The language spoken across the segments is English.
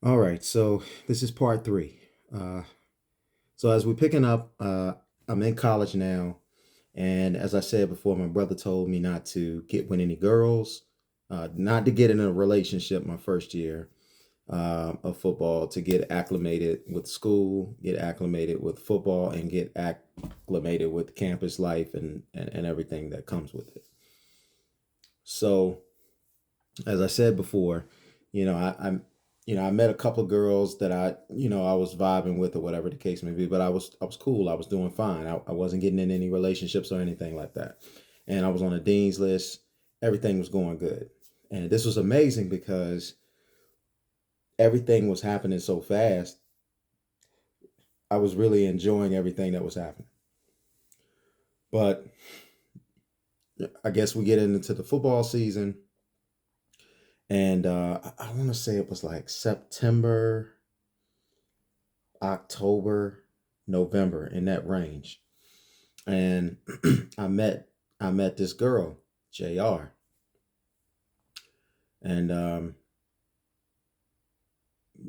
All right, so this is part three. So as we're picking up, I'm in college now, and as I said before, my brother told me not to get with any girls, not to get in a relationship my first year of football, to get acclimated with school, get acclimated with football, and get acclimated with campus life and everything that comes with it. So as I said before, I'm I met a couple of girls that I was vibing with or whatever the case may be, but I was cool. I was doing fine. I wasn't getting in any relationships or anything like that. And I was on a dean's list. Everything was going good. And this was amazing because everything was happening so fast. I was really enjoying everything that was happening. But I guess we get into the football season, and I want to say it was like September, October, November, in that range. And I met this girl, JR, and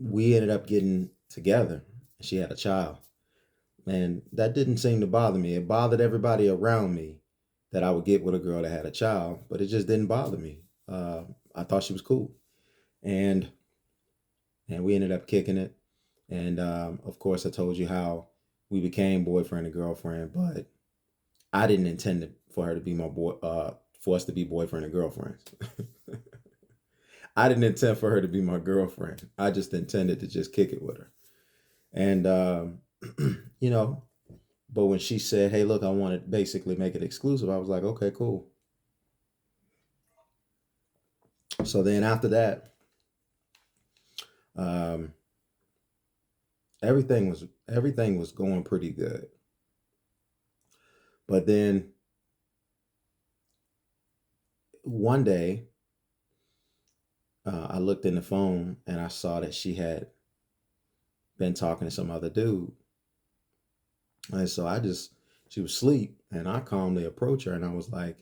we ended up getting together. She had a child, and that didn't seem to bother me. It bothered everybody around me that I would get with a girl that had a child, but it just didn't bother me. I thought she was cool, and we ended up kicking it. And of course, I told you how we became boyfriend and girlfriend, but I didn't intend for her to be my boy, for us to be boyfriend and girlfriends. I didn't intend for her to be my girlfriend. I just intended to just kick it with her. And, you know, but when she said, hey, look, I want to basically make it exclusive, I was like, okay, cool. So then after that, um, everything was going pretty good. But then one day, I looked in the phone and I saw that she had been talking to some other dude. And so she was asleep, and I calmly approached her and I was like,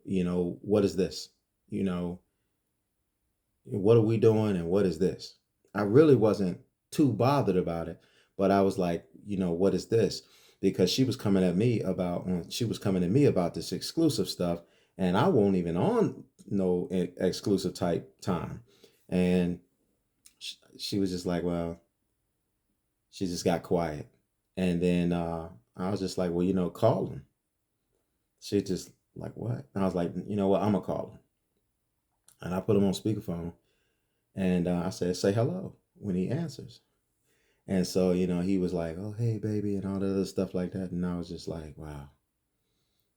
what is this? You know, what are we doing and what is this? I really wasn't too bothered about it, but I was like, what is this? Because she was coming at me about this exclusive stuff, and I won't even on no exclusive type time. And she was just like, well, she just got quiet. And then I was just like, well, call him. She just like, what? And I was like, you know what? I'm gonna call him. And I put him on speakerphone, and I said, say hello when he answers. And so, he was like, oh, hey, baby, and all the other stuff like that. And I was just like, wow.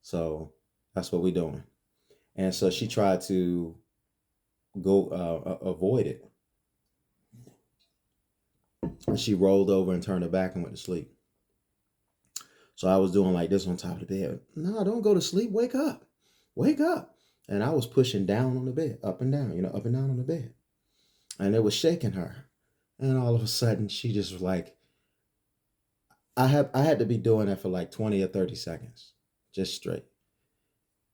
So that's what we're doing. And so she tried to go avoid it. And she rolled over and turned her back and went to sleep. So I was doing like this on top of the bed. No, don't go to sleep. Wake up. Wake up. And I was pushing down on the bed, up and down, up and down on the bed. And it was shaking her. And all of a sudden she just was like, I had to be doing that for like 20 or 30 seconds, just straight.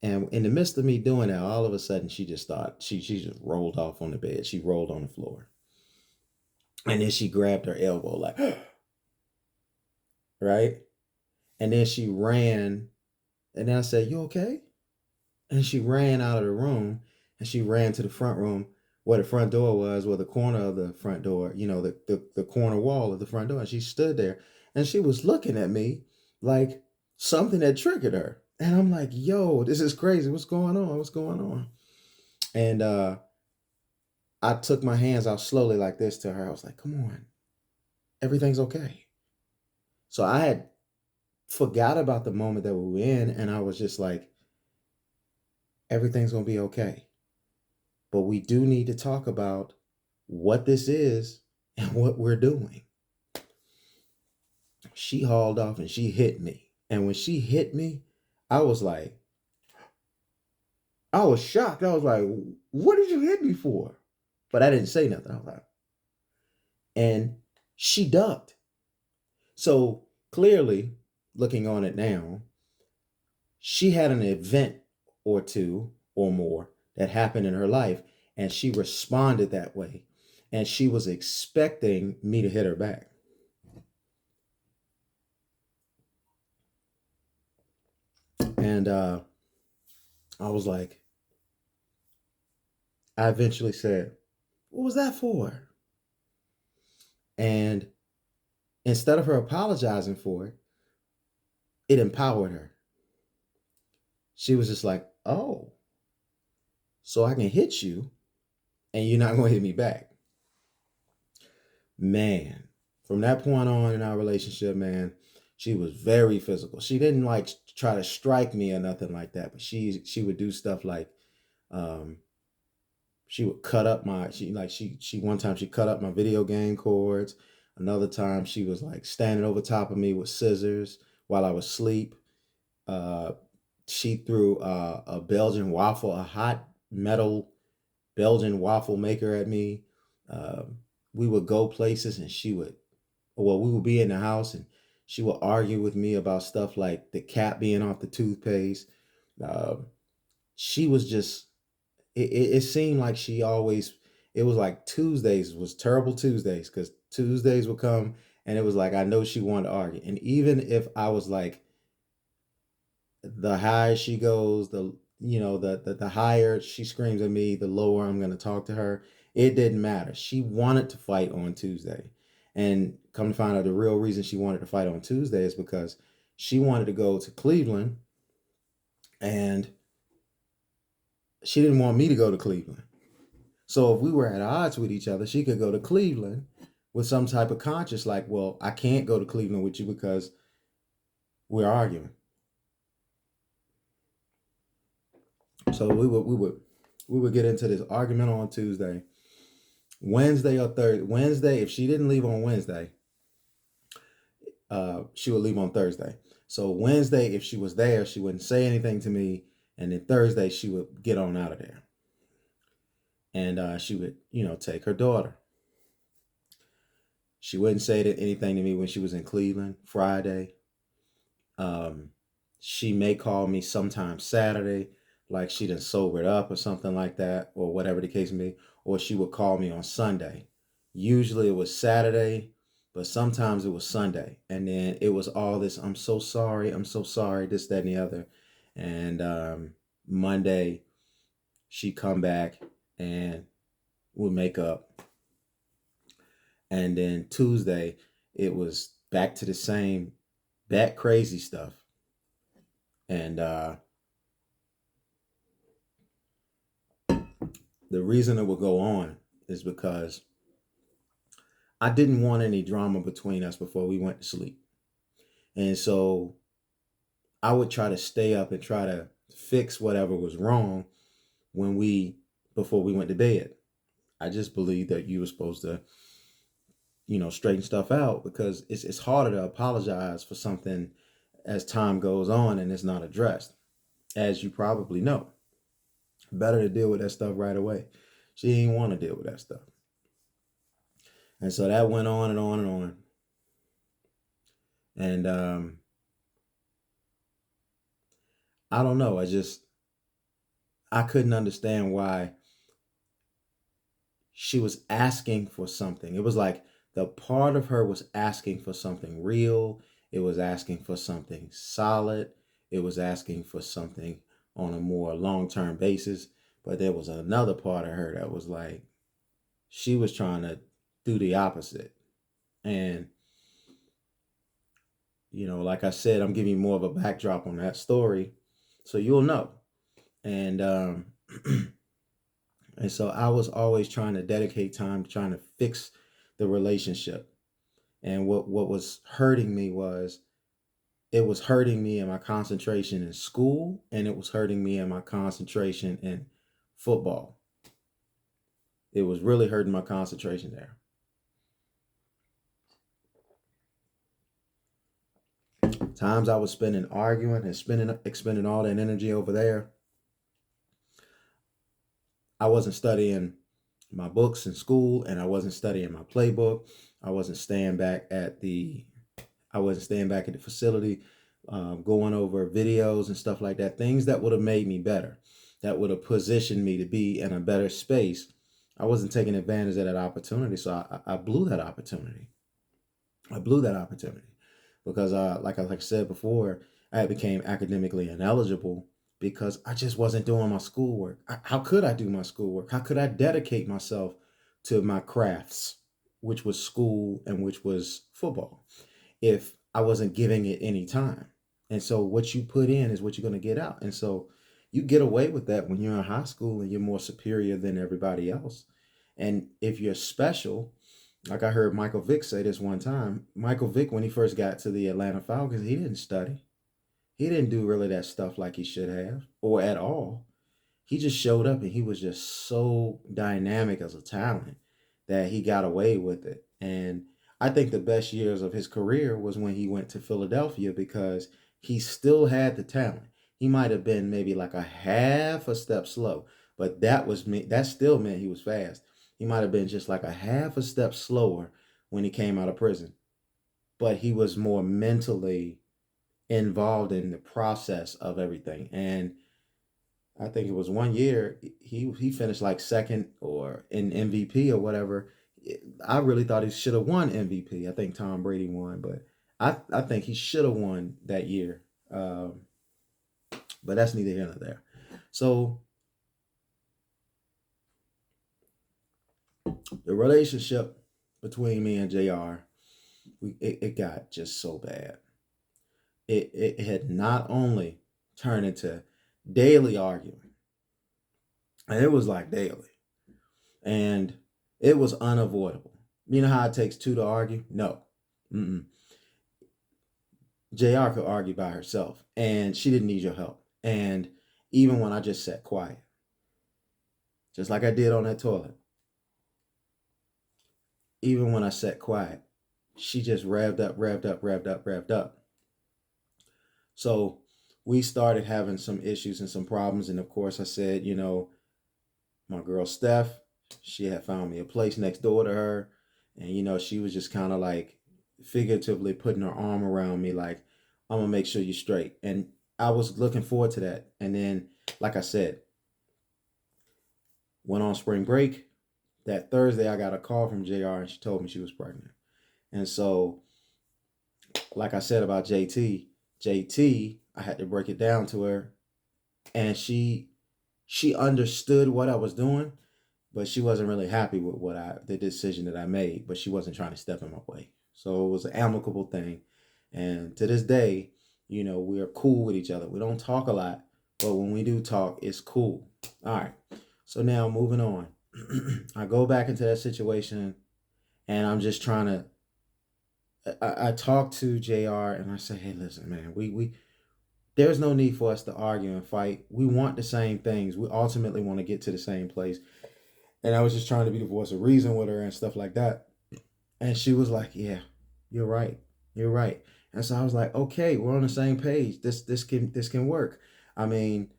And in the midst of me doing that, all of a sudden she just rolled off on the bed. She rolled on the floor. And then she grabbed her elbow like, right? And then she ran. And then I said, you okay? And she ran out of the room, and she ran to the front room where the front door was, where the corner of the front door, the corner wall of the front door. And she stood there and she was looking at me like something had triggered her. And I'm like, yo, this is crazy. What's going on? What's going on? And I took my hands out slowly like this to her. I was like, come on, everything's okay. So I had forgot about the moment that we were in, and I was just like, everything's going to be okay. But we do need to talk about what this is and what we're doing. She hauled off and she hit me. And when she hit me, I was like, I was shocked. I was like, what did you hit me for? But I didn't say nothing. I was like, and she ducked. So clearly, looking on it now, she had an event or two or more that happened in her life, and she responded that way. and she was expecting me to hit her back. And I was like, I eventually said, "What was that for?" And instead of her apologizing for it, it empowered her. She was just like, "Oh, so I can hit you and you're not going to hit me back." Man, from that point on in our relationship, man, she was very physical. She didn't like try to strike me or nothing like that, but she would do stuff like um she would cut up my she one time she cut up my video game cords. Another time she was like standing over top of me with scissors while I was asleep. Uh she threw a Belgian waffle, a hot metal Belgian waffle maker at me. Um, we would go places and we would be in the house and she would argue with me about stuff like the cap being off the toothpaste. Um, she was just, it seemed like she always, it was like Tuesdays was terrible Tuesdays because Tuesdays would come and it was like, I know she wanted to argue. And even if I was like, the higher she goes, the higher she screams at me, the lower I'm gonna talk to her. It didn't matter. She wanted to fight on Tuesday. And come to find out, the real reason she wanted to fight on Tuesday is because she wanted to go to Cleveland and she didn't want me to go to Cleveland. So if we were at odds with each other, she could go to Cleveland with some type of conscience like, well, I can't go to Cleveland with you because we're arguing. So we would get into this argument on Tuesday. Wednesday or Thursday. Wednesday, if she didn't leave on Wednesday, she would leave on Thursday. So Wednesday, if she was there, she wouldn't say anything to me, and then Thursday she would get on out of there, and she would, take her daughter. She wouldn't say anything to me when she was in Cleveland. Friday, um, she may call me sometime Saturday, like she done sobered up or something like that, or whatever the case may be. Or she would call me on Sunday. Usually it was Saturday, but sometimes it was Sunday. And then it was all this, I'm so sorry, this, that, and the other. And Monday, she'd come back and we'd make up. And then Tuesday, it was back to the same, that crazy stuff. And the reason it would go on is because I didn't want any drama between us before we went to sleep. And so I would try to stay up and try to fix whatever was wrong when before we went to bed. I just believed that you were supposed to, straighten stuff out because it's harder to apologize for something as time goes on and it's not addressed, as you probably know. Better to deal with that stuff right away. She didn't want to deal with that stuff. And so that went on and on and on. And I don't know. I couldn't understand why she was asking for something. It was like the part of her was asking for something real. It was asking for something solid. It was asking for something on a more long-term basis. But there was another part of her that was like, she was trying to do the opposite. And, like I said, I'm giving you more of a backdrop on that story so you'll know. And, and so I was always trying to dedicate time to trying to fix the relationship. And what was hurting me was it was hurting me in my concentration in school and it was hurting me in my concentration in football. It was really hurting my concentration there. Times I was spending arguing and expending all that energy over there. I wasn't studying my books in school and I wasn't studying my playbook. I wasn't staying back at the I wasn't staying back at the facility, going over videos and stuff like that. Things that would have made me better, that would have positioned me to be in a better space I wasn't taking advantage of that opportunity, so I blew that opportunity. I blew that opportunity because, like I said before, I became academically ineligible because I just wasn't doing my schoolwork. How could I do my schoolwork? How could I dedicate myself to my crafts, which was school and which was football, if I wasn't giving it any time? And so, what you put in is what you're going to get out. And so, you get away with that when you're in high school and you're more superior than everybody else. And if you're special, like I heard Michael Vick say this one time. Michael Vick, when he first got to the Atlanta Falcons, he didn't study. He didn't do really that stuff like he should have or at all. He just showed up and he was just so dynamic as a talent that he got away with it. And I think the best years of his career was when he went to Philadelphia because he still had the talent. He might have been maybe like a half a step slow, but that still meant he was fast. He might have been just like a half a step slower when he came out of prison, but he was more mentally involved in the process of everything. And I think it was one year he finished like second or in MVP or whatever. I really thought he should have won MVP. I think Tom Brady won, but I think he should have won that year. But that's neither here nor there. So the relationship between me and Jr. It got just so bad. It had not only turned into daily arguing, and it was like daily, and it was unavoidable. You know how it takes two to argue? No. Mm-mm. JR could argue by herself, and she didn't need your help. And even when I just sat quiet, just like I did on that toilet, even when I sat quiet, she just revved up, revved up, revved up, revved up. So we started having some issues and some problems. And of course, I said, my girl Steph, she had found me a place next door to her. And, she was just kind of like figuratively putting her arm around me, like, I'm going to make sure you're straight. And I was looking forward to that. And then, like I said, went on spring break. That Thursday, I got a call from JR and she told me she was pregnant. And so, like I said about JT, I had to break it down to her. And she understood what I was doing, but she wasn't really happy with the decision that I made, but she wasn't trying to step in my way. So it was an amicable thing. And to this day, we're cool with each other. We don't talk a lot, but when we do talk, it's cool. All right. So now moving on. I go back into that situation and I'm just trying to I talk to JR and I say, hey, listen, man, we there's no need for us to argue and fight. We want the same things. We ultimately want to get to the same place. And I was just trying to be the voice of reason with her and stuff like that. And she was like, yeah, you're right. You're right. And so I was like, okay, we're on the same page. This can work. I mean,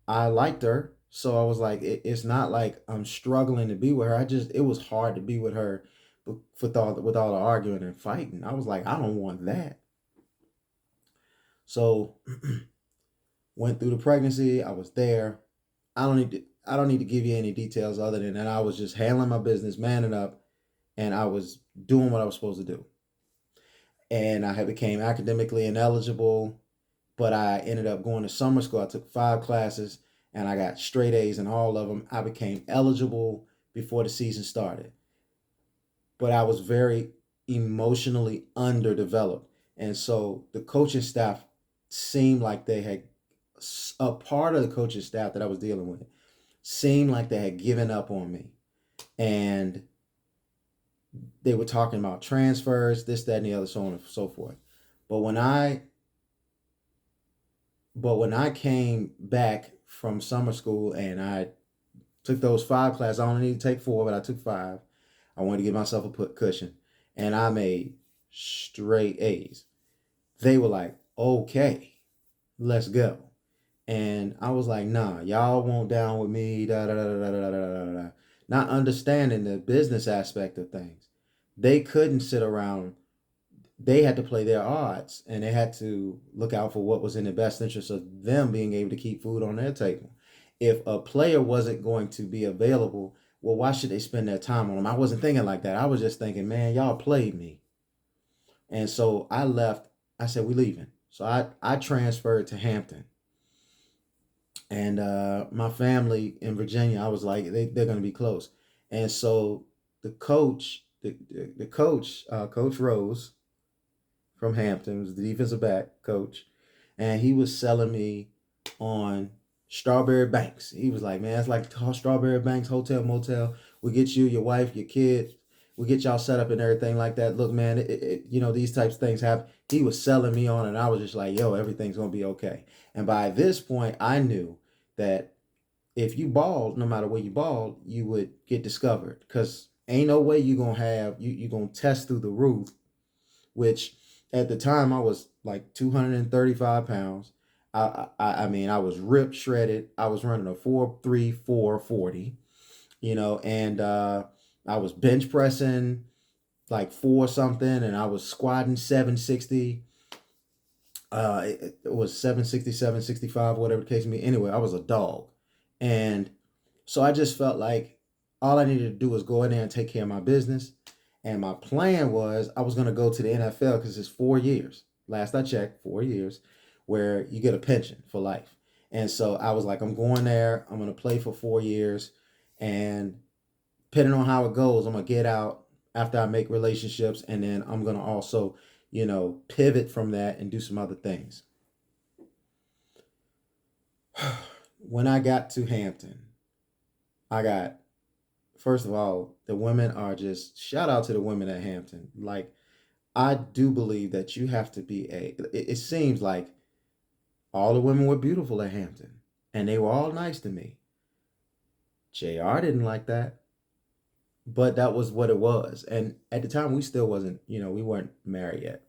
I liked her. So I was like, it's not like I'm struggling to be with her. It was hard to be with her with all the arguing and fighting. I was like, I don't want that. So went through the pregnancy. I was there. I don't need to give you any details other than that I was just handling my business, manning up, and I was doing what I was supposed to do. And I had became academically ineligible, but I ended up going to summer school. I took 5 classes and I got straight A's in all of them. I became eligible before the season started, but I was very emotionally underdeveloped. And so the coaching staff seemed like they had a part of the coaching staff that I was dealing with seemed like they had given up on me. And they were talking about transfers, this, that, and the other, so on and so forth. But when I came back from summer school and I took those 5 classes, I only need to take 4, but I took 5. I wanted to give myself a cushion, and I made straight A's. They were like, okay, let's go. And I was like, nah, y'all won't down with me, da da da da da da da da da. Not understanding the business aspect of things. They couldn't sit around. They had to play their odds and they had to look out for what was in the best interest of them being able to keep food on their table. If a player wasn't going to be available, well, why should they spend their time on them? I wasn't thinking like that. I was just thinking, man, y'all played me. And so I left. I said, we leaving. So I transferred to Hampton. And my family in Virginia, I was like, they're going to be close. And so the coach, Coach Rose from Hampton, was the defensive back coach, and he was selling me on Strawberry Banks. He was like, man, it's like Strawberry Banks Hotel Motel. We get you, your wife, your kids. We get y'all set up and everything like that. Look, man, these types of things happen. He was selling me on, and I was just like, yo, everything's gonna be okay. And by this point, I knew that if you balled, no matter where you balled, you would get discovered. Because ain't no way you gonna have you gonna test through the roof, which at the time I was like 235 pounds. I mean, I was ripped, shredded. I was running a 4.34 40, and I was bench pressing like four something, and I was squatting 760. It was 760, 765, whatever the case may be. Anyway, I was a dog. And so I just felt like all I needed to do was go in there and take care of my business. And my plan was I was going to go to the NFL because it's 4 years. Last I checked, 4 years, where you get a pension for life. And so I was like, I'm going there. I'm going to play for 4 years. And depending on how it goes, I'm going to get out after I make relationships. And then I'm going to also, pivot from that and do some other things. When I got to Hampton, I got, first of all, the women are just, shout out to the women at Hampton. Like, I do believe that you have to be it seems like all the women were beautiful at Hampton and they were all nice to me. JR didn't like that, but that was what it was. And at the time, we still wasn't, we weren't married yet.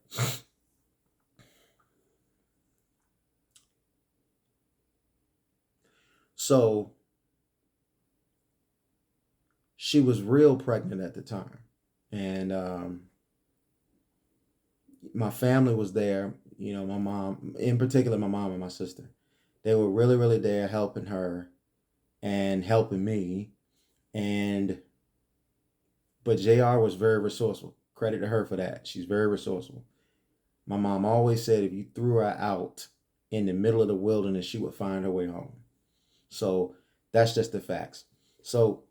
So she was real pregnant at the time. And my family was there, my mom, in particular, my mom and my sister. They were really, really there helping her and helping me. And, but JR was very resourceful. Credit to her for that. She's very resourceful. My mom always said if you threw her out in the middle of the wilderness, she would find her way home. So that's just the facts. So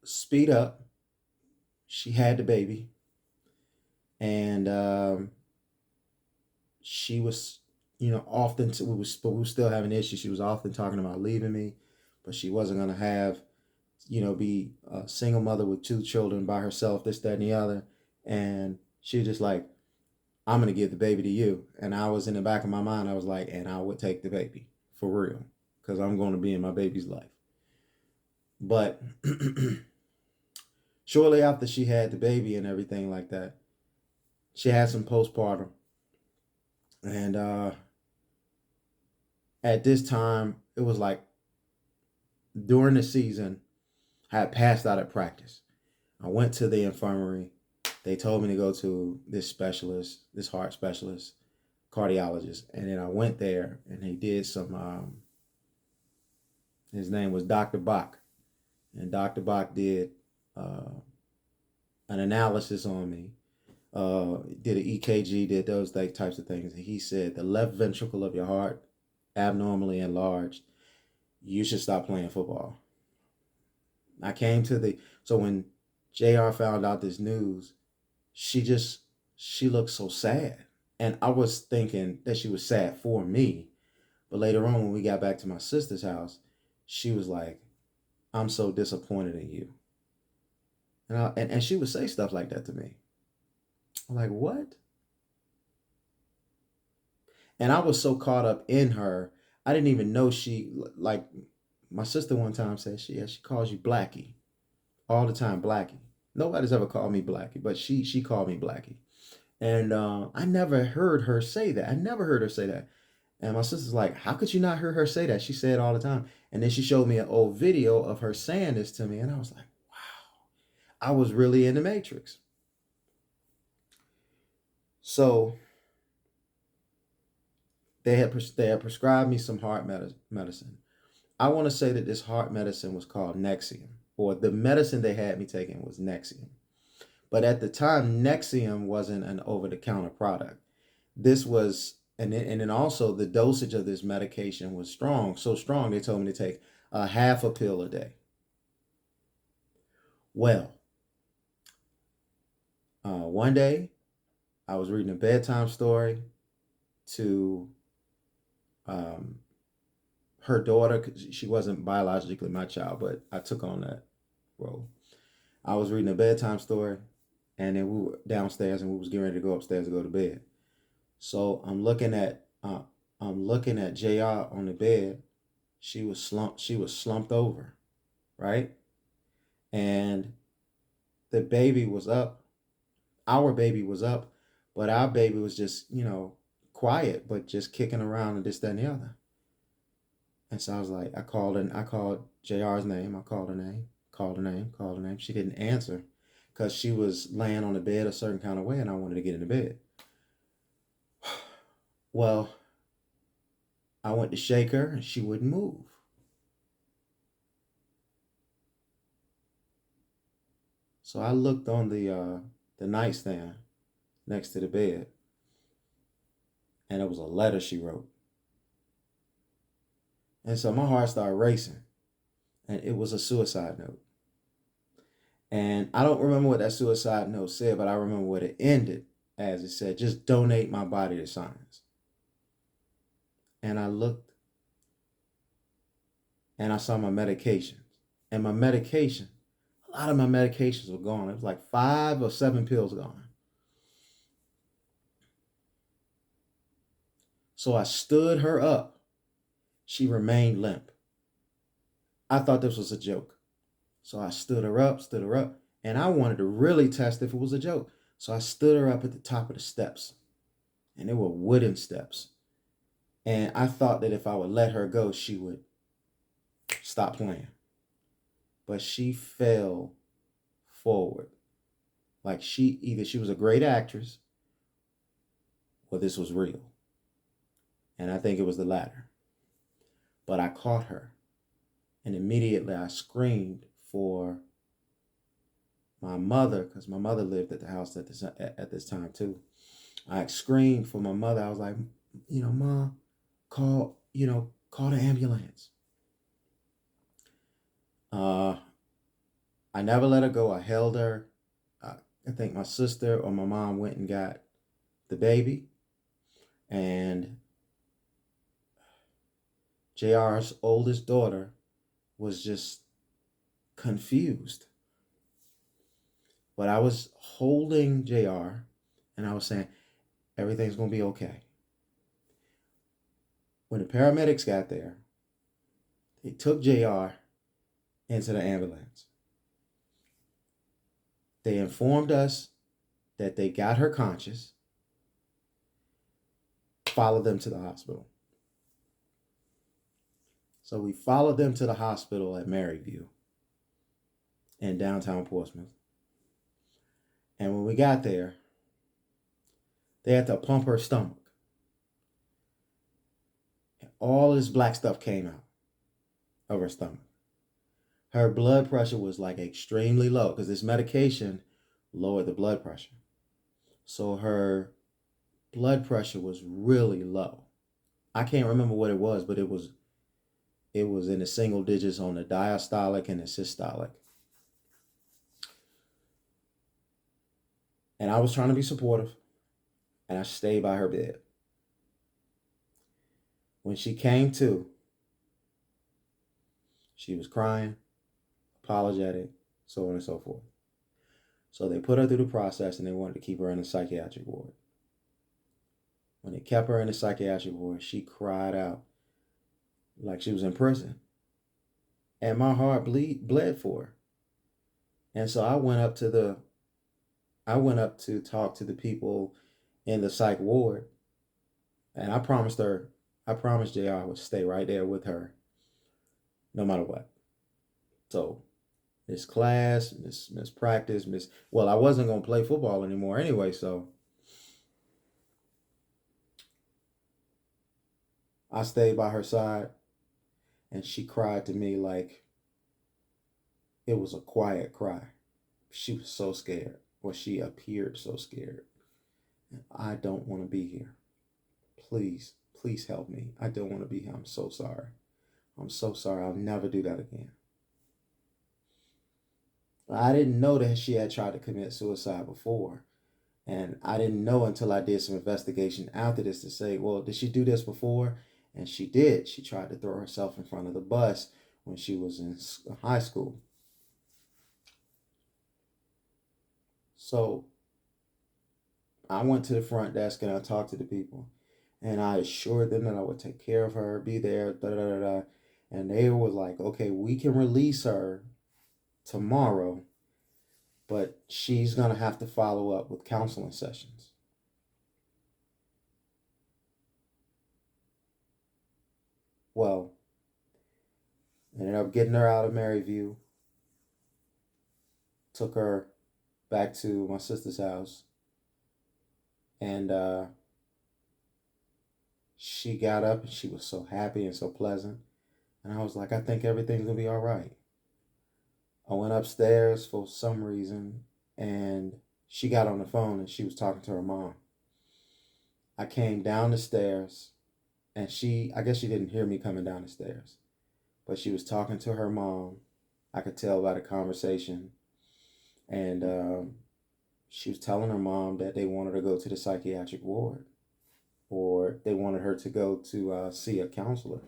speed up. She had the baby, and she was, often we were still having issues. She was often talking about leaving me, but she wasn't gonna have, be a single mother with two children by herself, this, that, and the other. And she was just like, I'm gonna give the baby to you. And I was in the back of my mind, I was like, and I would take the baby for real, because I'm going to be in my baby's life. But shortly after she had the baby and everything like that, she had some postpartum. And at this time, it was like during the season, I had passed out at practice. I went to the infirmary. They told me to go to this specialist, this heart specialist, cardiologist. And then I went there and he did some, his name was Dr. Bach. And Dr. Bach did an analysis on me, did an EKG, did those types of things. And he said the left ventricle of your heart abnormally enlarged. You should stop playing football. I came to so when JR found out this news, she looked so sad. And I was thinking that she was sad for me. But later on, when we got back to my sister's house, she was like, I'm so disappointed in you. And she would say stuff like that to me. I'm like, what? And I was so caught up in her, I didn't even know like, my sister one time said, she calls you Blackie all the time, Blackie. Nobody's ever called me Blackie, but she called me Blackie. And I never heard her say that. I never heard her say that. And my sister's like, how could you not hear her say that? She said it all the time. And then she showed me an old video of her saying this to me. And I was like, wow, I was really in the Matrix. So they had prescribed me some heart medicine. I want to say that this heart medicine was called Nexium, or the medicine they had me taking was Nexium. But at the time, Nexium wasn't an over-the-counter product. This was, and then also the dosage of this medication was strong, so strong they told me to take a half a pill a day. Well, one day I was reading a bedtime story to um, her daughter. 'Cause she wasn't biologically my child, but I took on that role. I was reading a bedtime story, and then we were downstairs, and we was getting ready to go upstairs to go to bed. So I'm looking at Jr. on the bed. She was slumped. She was slumped over, right? And the baby was up. Our baby was up, but our baby was just, quiet, but just kicking around and this, that, and the other. And so I was like, I called JR's name. I called her name, called her name, called her name. She didn't answer because she was laying on the bed a certain kind of way, and I wanted to get in the bed. Well, I went to shake her, and she wouldn't move. So I looked on the nightstand next to the bed, and it was a letter she wrote. And so my heart started racing, and it was a suicide note. And I don't remember what that suicide note said, but I remember what it ended as. It said, just donate my body to science. And I looked, and I saw my medications. And my medication, a lot of my medications were gone. It was like 5 or 7 pills gone. So I stood her up. She remained limp. I thought this was a joke. So I stood her up, and I wanted to really test if it was a joke. So I stood her up at the top of the steps, and they were wooden steps. And I thought that if I would let her go, she would stop playing. But she fell forward. Like either she was a great actress or this was real. And I think it was the latter. But I caught her. And immediately I screamed for my mother, because my mother lived at the house at this time too. I screamed for my mother. I was like, Mom, call the ambulance. I never let her go. I held her. I think my sister or my mom went and got the baby, and JR's oldest daughter was just confused. But I was holding JR, and I was saying, everything's going to be okay. When the paramedics got there, they took JR into the ambulance. They informed us that they got her conscious, followed them to the hospital. So we followed them to the hospital at Maryview in downtown Portsmouth. And when we got there, they had to pump her stomach. And all this black stuff came out of her stomach. Her blood pressure was like extremely low because this medication lowered the blood pressure. So her blood pressure was really low. I can't remember what it was, but it was in the single digits on the diastolic and the systolic. And I was trying to be supportive, and I stayed by her bed. When she came to, she was crying, apologetic, so on and so forth. So they put her through the process, and they wanted to keep her in the psychiatric ward. When they kept her in the psychiatric ward, she cried out like she was in prison. And my heart bled for her. And so I went up to talk to the people in the psych ward, and I promised JR I would stay right there with her no matter what. So Miss class, Miss practice, I wasn't gonna play football anymore anyway, so I stayed by her side, and she cried to me like it was a quiet cry. She was so scared, or she appeared so scared. I don't want to be here. Please, please help me. I don't want to be here. I'm so sorry. I'm so sorry. I'll never do that again. I didn't know that she had tried to commit suicide before. And I didn't know until I did some investigation after this to say, well, did she do this before? And she did. She tried to throw herself in front of the bus when she was in high school. So I went to the front desk and I talked to the people. And I assured them that I would take care of her, be there, da da da da. And they were like, okay, we can release her tomorrow, but she's going to have to follow up with counseling sessions. Well, I ended up getting her out of Maryview, took her back to my sister's house, and she got up and she was so happy and so pleasant. And I was like, I think everything's going to be all right. I went upstairs for some reason, and she got on the phone and she was talking to her mom. I came down the stairs, and I guess she didn't hear me coming down the stairs, but she was talking to her mom. I could tell by the conversation. And she was telling her mom that they wanted her to go to the psychiatric ward, or they wanted her to go to see a counselor.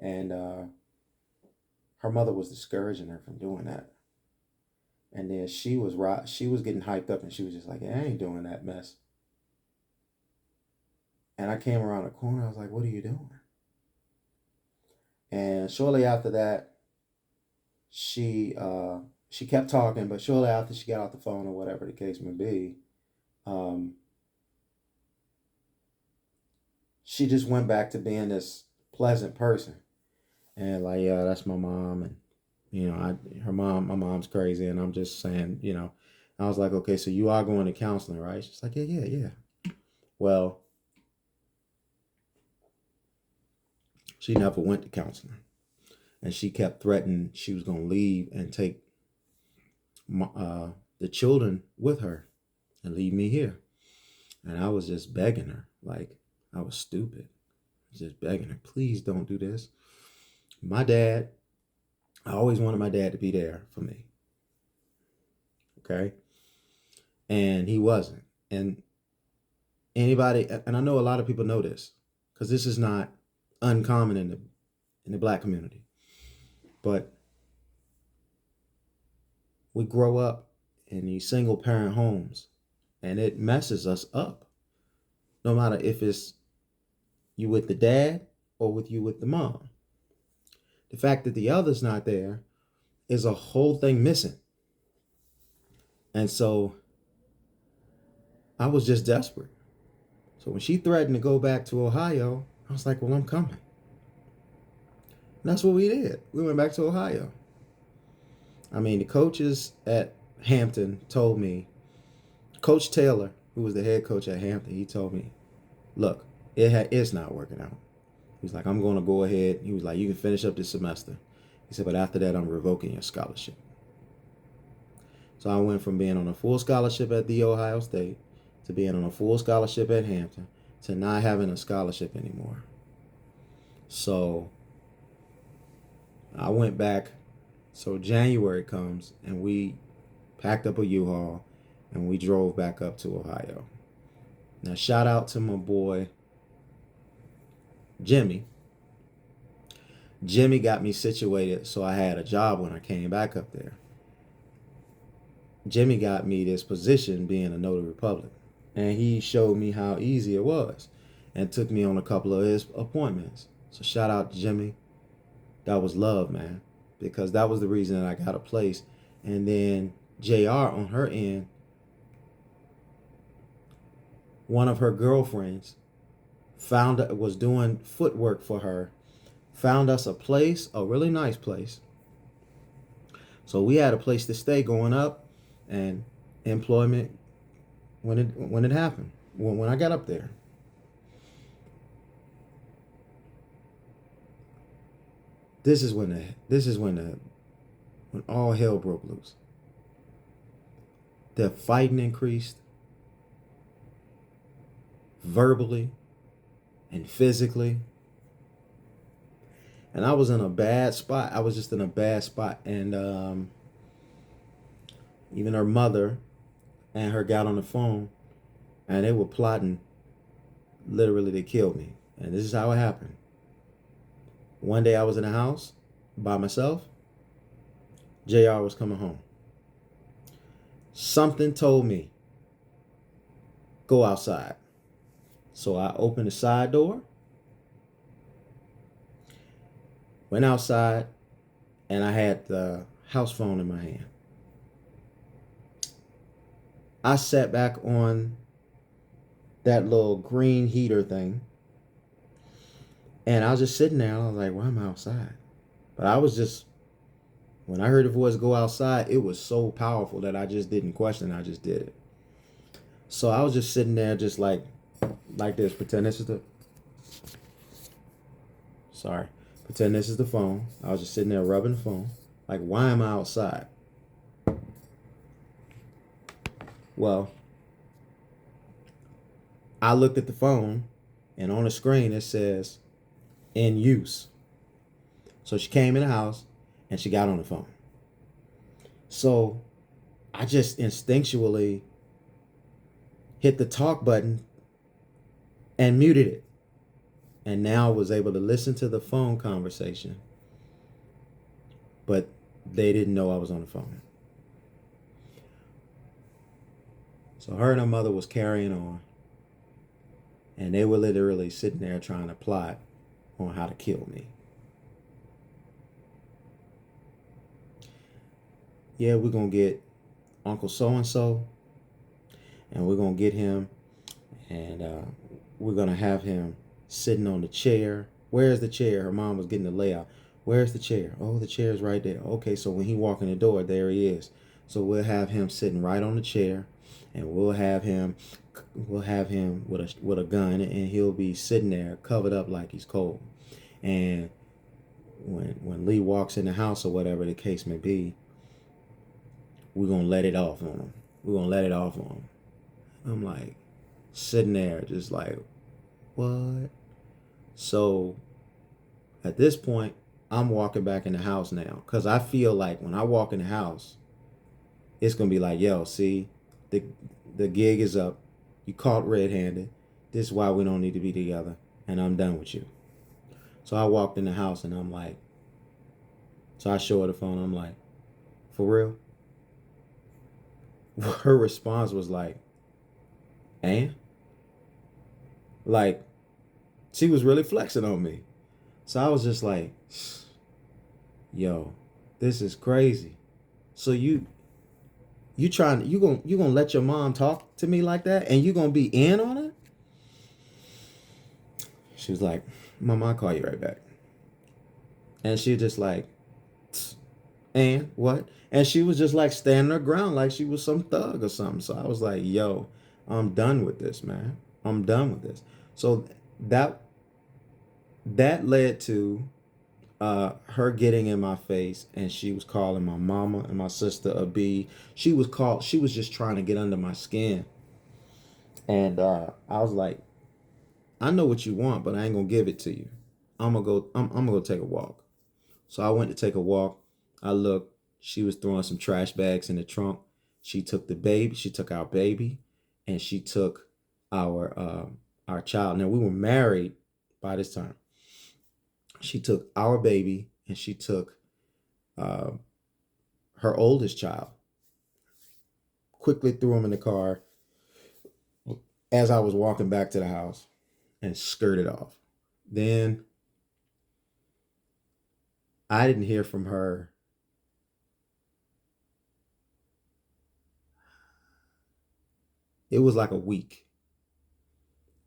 And her mother was discouraging her from doing that. And then she was getting hyped up, and she was just like, I ain't doing that mess. And I came around the corner. I was like, what are you doing? And shortly after that, she kept talking, but shortly after she got off the phone, or whatever the case may be, she just went back to being this pleasant person. And like, yeah, that's my mom. And, my mom's crazy. And I'm just saying, I was like, okay, so you are going to counseling, right? She's like, yeah. Well, she never went to counseling. And she kept threatening she was going to leave and take the children with her and leave me here. And I was just begging her, like I was stupid. Just begging her, please don't do this. I always wanted my dad to be there for me. Okay? And he wasn't. And I know a lot of people know this, because this is not uncommon in the Black community. But we grow up in these single parent homes, and it messes us up. No matter if it's you with the dad or with the mom. The fact that the other's not there is a whole thing missing. And so I was just desperate. So when she threatened to go back to Ohio, I was like, well, I'm coming. And that's what we did. We went back to Ohio. I mean, the coaches at Hampton told me, Coach Taylor, who was the head coach at Hampton, he told me, look, it's not working out. He was like, I'm going to go ahead. He was like, you can finish up this semester. He said, but after that, I'm revoking your scholarship. So I went from being on a full scholarship at The Ohio State to being on a full scholarship at Hampton to not having a scholarship anymore. So I went back. So January comes, and we packed up a U-Haul and we drove back up to Ohio. Now, shout out to my boy, Jimmy. Jimmy got me situated so I had a job when I came back up there. Jimmy got me this position being a notary public. And he showed me how easy it was and took me on a couple of his appointments. So shout out to Jimmy. That was love, man. Because that was the reason that I got a place. And then JR on her end, one of her girlfriends was doing footwork for her, found us a place, a really nice place. So we had a place to stay going up, and employment when it happened, when I got up there. when all hell broke loose. The fighting increased verbally and physically. And I was in a bad spot. I was just in a bad spot. And even her mother and her got on the phone and they were plotting literally to kill me. And this is how it happened. One day I was in the house by myself. JR was coming home. Something told me, go outside. So I opened the side door, went outside, and I had the house phone in my hand. I sat back on that little green heater thing, and I was just sitting there. I was like, well, I'm outside. But I was just, when I heard the voice go outside, it was so powerful that I just didn't question. I just did it. So I was just sitting there just like this. Pretend this is the phone. I was just sitting there rubbing the phone. Like, why am I outside? Well, I looked at the phone, and on the screen it says, in use. So she came in the house, and she got on the phone. So I just instinctually hit the talk button and muted it. And now I was able to listen to the phone conversation. But they didn't know I was on the phone. So her and her mother was carrying on. And they were literally sitting there trying to plot on how to kill me. Yeah, we're going to get Uncle so-and-so. And we're going to get him. And we're going to have him sitting on the chair. Where's the chair? Her mom was getting the layout. Where's the chair? Oh, the chair's right there. Okay, so when he walk in the door, there he is. So we'll have him sitting right on the chair, and we'll have him with a gun, and he'll be sitting there covered up like he's cold. And when Lee walks in the house or whatever the case may be, we're gonna let it off on him. I'm like sitting there just like, what? So at this point, I'm walking back in the house now, because I feel like when I walk in the house, it's going to be like, yo, see, the gig is up. You caught red-handed. This is why we don't need to be together, and I'm done with you. So I walked in the house, and I'm like, so I show her the phone. I'm like, for real? Her response was like, and? Like, she was really flexing on me. So I was just like, yo, this is crazy. So you gonna let your mom talk to me like that, and you gonna be in on it? She was like, Mama, I'll call you right back. And she just like, and what? And she was just like standing her ground like she was some thug or something. So I was like, yo, I'm done with this, man. I'm done with this. So that led to her getting in my face, and she was calling my mama and my sister a B. She was just trying to get under my skin. And I was like, I know what you want, but I ain't gonna give it to you. I'm gonna go take a walk. So I went to take a walk. I looked, she was throwing some trash bags in the trunk. She took our baby, and she took our child. Now we were married by this time. She took our baby, and she took her oldest child. Quickly threw him in the car as I was walking back to the house, and skirted off. Then I didn't hear from her. It was like a week.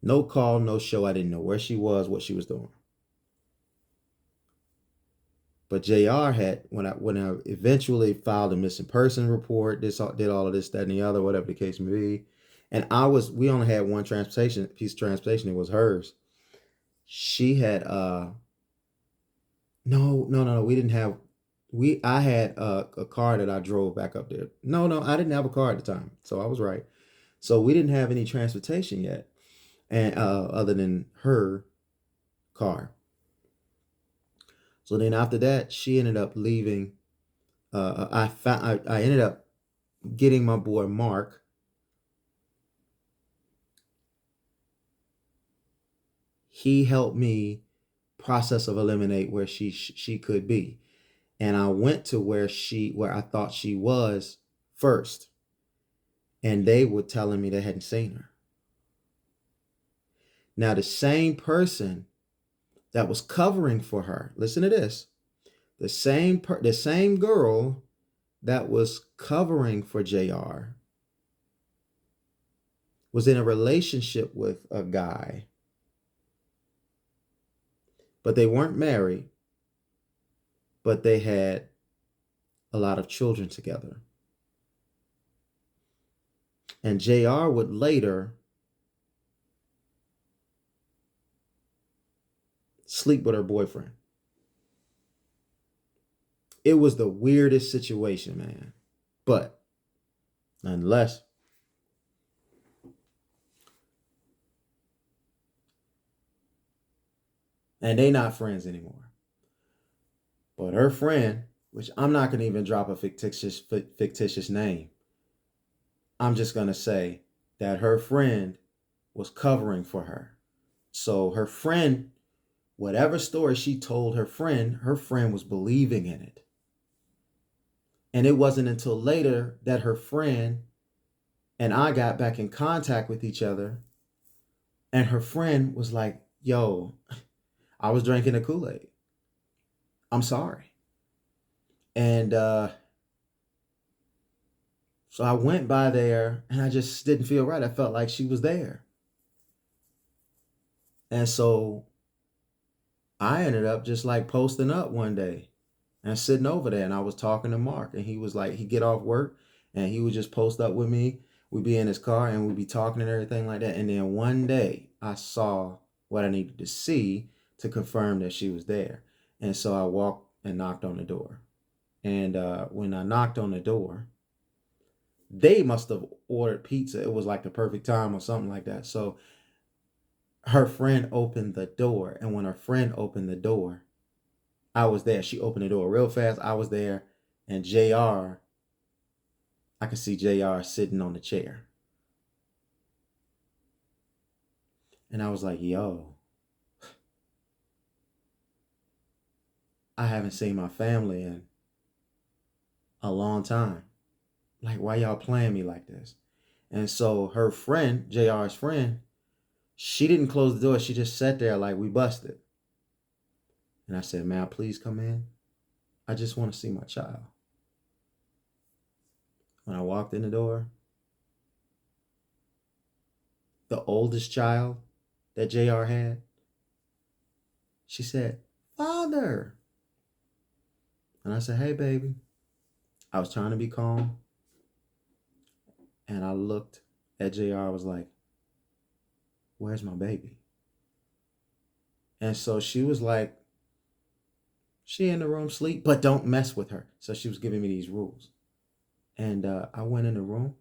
No call, no show. I didn't know where she was, what she was doing. But JR had, when I eventually filed a missing person report, did all of this, that, and the other, whatever the case may be. And we only had one piece of transportation. It was hers. She had No. We didn't have. I had a car that I drove back up there. No, I didn't have a car at the time, so I was right. So we didn't have any transportation yet, and other than her car. So then after that, she ended up leaving. I ended up getting my boy Mark. He helped me process of eliminate where she could be, and I went to where I thought she was first, and they were telling me they hadn't seen her. Now the same person that was covering for her, listen to this, the same girl that was covering for JR was in a relationship with a guy, but they weren't married, but they had a lot of children together. And JR would later sleep with her boyfriend. It was the weirdest situation, man. But nonetheless, and they not friends anymore. But her friend, which I'm not gonna even drop a fictitious name, I'm just gonna say that her friend was covering for her. So her friend, whatever story she told her friend was believing in it. And it wasn't until later that her friend and I got back in contact with each other, and her friend was like, yo, I was drinking the Kool-Aid. I'm sorry. And so I went by there and I just didn't feel right. I felt like she was there. And so I ended up just like posting up one day and sitting over there. And I was talking to Mark, and he was like, he'd get off work and he would just post up with me. We'd be in his car and we'd be talking and everything like that. And then one day I saw what I needed to see to confirm that she was there. And so I walked and knocked on the door. And when I knocked on the door, they must have ordered pizza. It was like the perfect time or something like that. So her friend opened the door. And when her friend opened the door, I was there. She opened the door real fast. I was there. And JR, I could see JR sitting on the chair. And I was like, yo, I haven't seen my family in a long time. Like, why y'all playing me like this? And so her friend, JR's friend, she didn't close the door. She just sat there like, we busted. And I said, may I please come in? I just want to see my child. When I walked in the door, the oldest child that JR had, she said, Father. And I said, hey, baby. I was trying to be calm. And I looked at JR. I was like, where's my baby? And so she was like, she in the room sleep, but don't mess with her. So she was giving me these rules. And I went in the room.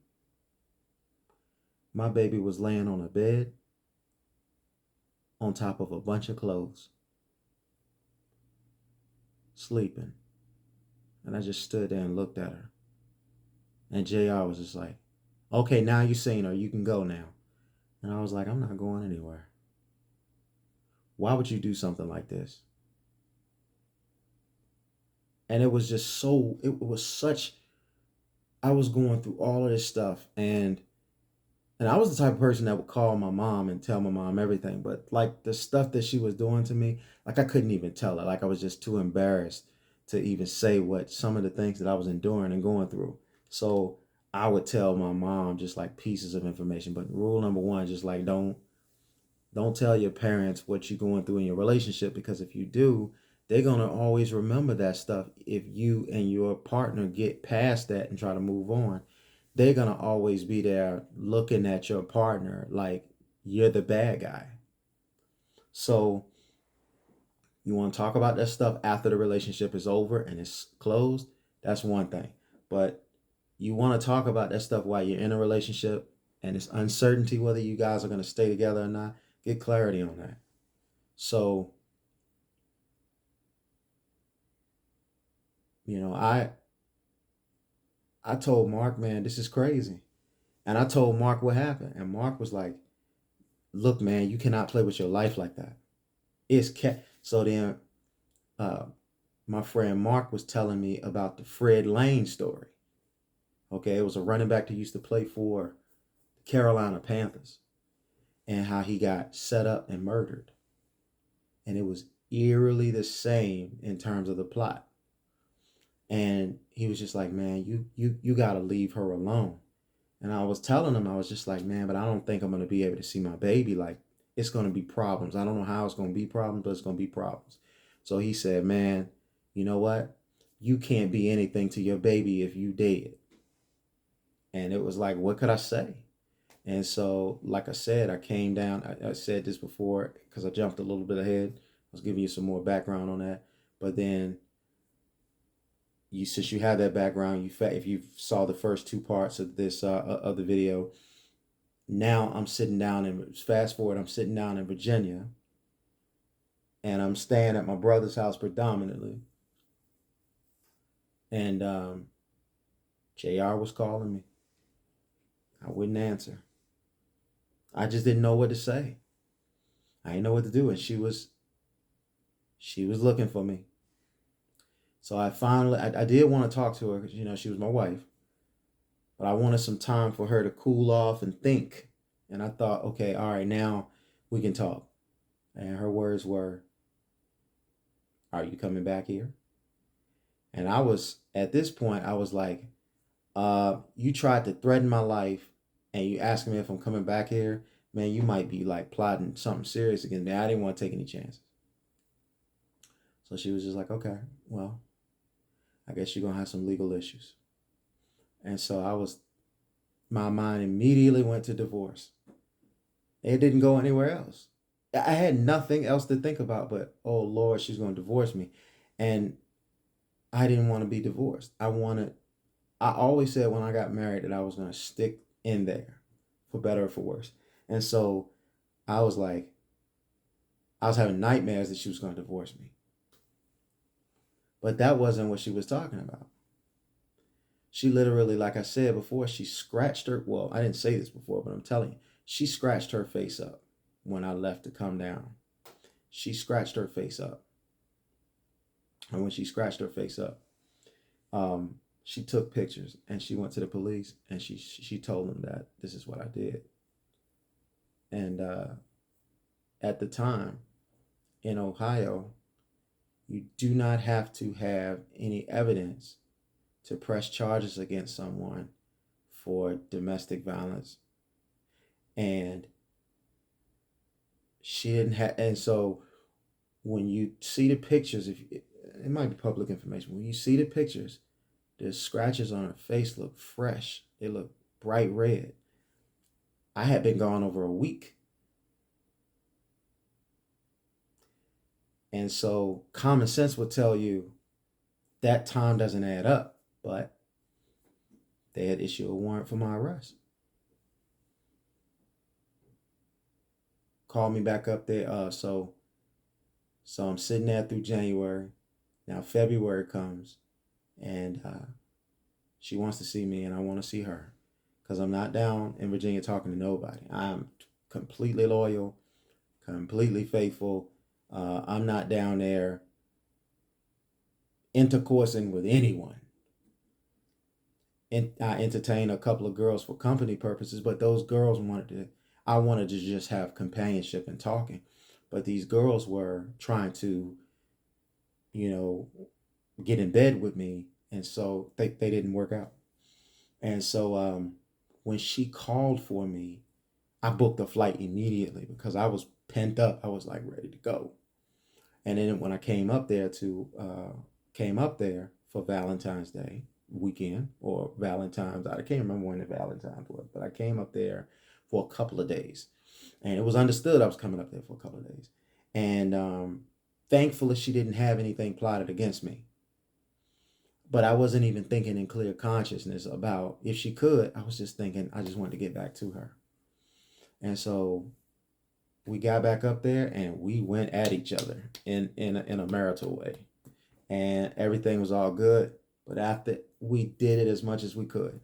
My baby was laying on a bed on top of a bunch of clothes, sleeping. And I just stood there and looked at her. And JR was just like, okay, now you seen her. You can go now. And I was like, I'm not going anywhere. Why would you do something like this? And it was just so, it was such, I was going through all of this stuff. And I was the type of person that would call my mom and tell my mom everything. But like the stuff that she was doing to me, like I couldn't even tell her. Like I was just too embarrassed to even say what some of the things that I was enduring and going through. So I would tell my mom just like pieces of information. But rule number one, just like don't tell your parents what you're going through in your relationship, because if you do, they're gonna always remember that stuff. If you and your partner get past that and try to move on, they're gonna always be there looking at your partner like you're the bad guy. So You want to talk about that stuff after the relationship is over and it's closed, that's one thing. But you want to talk about that stuff while you're in a relationship and it's uncertainty whether you guys are going to stay together or not, get clarity on that. So, you know, I told Mark, man, this is crazy. And I told Mark what happened. And Mark was like, look, man, you cannot play with your life like that. So then uh, my friend Mark was telling me about the Fred Lane story. Okay, it was a running back that used to play for the Carolina Panthers and how he got set up and murdered. And it was eerily the same in terms of the plot. And he was just like, man, you gotta leave her alone. And I was telling him, I was just like, man, but I don't think I'm gonna be able to see my baby. Like, it's gonna be problems. I don't know how it's gonna be problems, but it's gonna be problems. So he said, man, you know what? You can't be anything to your baby if you dead. And it was like, what could I say? And so, like I said, I came down. I said this before because I jumped a little bit ahead. I was giving you some more background on that. But then, since you have that background, if you saw the first two parts of this of the video, now I'm sitting down and fast forward. I'm sitting down in Virginia, and I'm staying at my brother's house predominantly. And Jr. was calling me. I wouldn't answer. I just didn't know what to say. I didn't know what to do, and she was looking for me. So I did want to talk to her because, you know, she was my wife, but I wanted some time for her to cool off and think. And I thought, okay, all right, now we can talk. And her words were, are you coming back here? And at this point, I was like, you tried to threaten my life and you asking me if I'm coming back here, man, you might be like plotting something serious against me. I didn't want to take any chances. So she was just like, okay, well, I guess you're going to have some legal issues. And so my mind immediately went to divorce. It didn't go anywhere else. I had nothing else to think about but, oh Lord, she's going to divorce me. And I didn't want to be divorced. I always said when I got married that I was going to stick in there for better or for worse. And so I was like, I was having nightmares that she was going to divorce me. But that wasn't what she was talking about. She literally, like I said before, she scratched her. Well, I didn't say this before, but I'm telling you, she scratched her face up when I left to come down. She scratched her face up. And when she scratched her face up, she took pictures and she went to the police and she told them that this is what I did. And at the time in Ohio, you do not have to have any evidence to press charges against someone for domestic violence. And she didn't have, and so when you see the pictures, it might be public information. When you see the pictures, the scratches on her face look fresh. They look bright red. I had been gone over a week. And so common sense would tell you that time doesn't add up, but they had issued a warrant for my arrest. Called me back up there. So I'm sitting there through January. Now February comes, and she wants to see me, and I want to see her, because I'm not down in Virginia talking to nobody. I'm completely loyal, completely faithful. I'm not down there intercoursing with anyone. And I entertained a couple of girls for company purposes, but those girls I wanted to just have companionship and talking. But these girls were trying to, you know, get in bed with me. And so they didn't work out. And so when she called for me, I booked a flight immediately because I was pent up. I was like ready to go. And then when I came up there for Valentine's Day weekend, or Valentine's, I can't remember when the Valentine's was, but I came up there for a couple of days. And it was understood I was coming up there for a couple of days. And Thankfully, she didn't have anything plotted against me. But I wasn't even thinking in clear consciousness about if she could. I was just thinking I just wanted to get back to her. And so we got back up there and we went at each other in a marital way. And everything was all good. But after we did it as much as we could,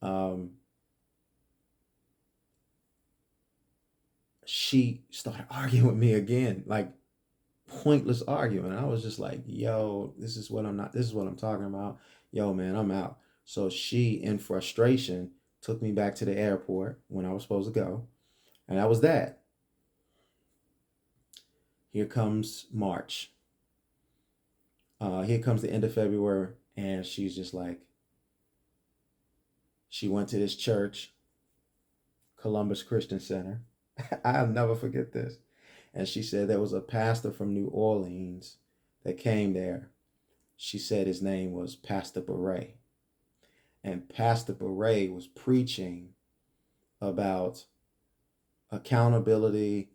um, she started arguing with me again, like pointless arguing. I was just like, yo, this is what I'm talking about. Yo, man, I'm out. So she, in frustration, took me back to the airport when I was supposed to go. And that was that. Here comes March. Here comes the end of February. And she's just like, she went to this church, Columbus Christian Center. I'll never forget this. And she said there was a pastor from New Orleans that came there. She said his name was Pastor Beret. And Pastor Beret was preaching about accountability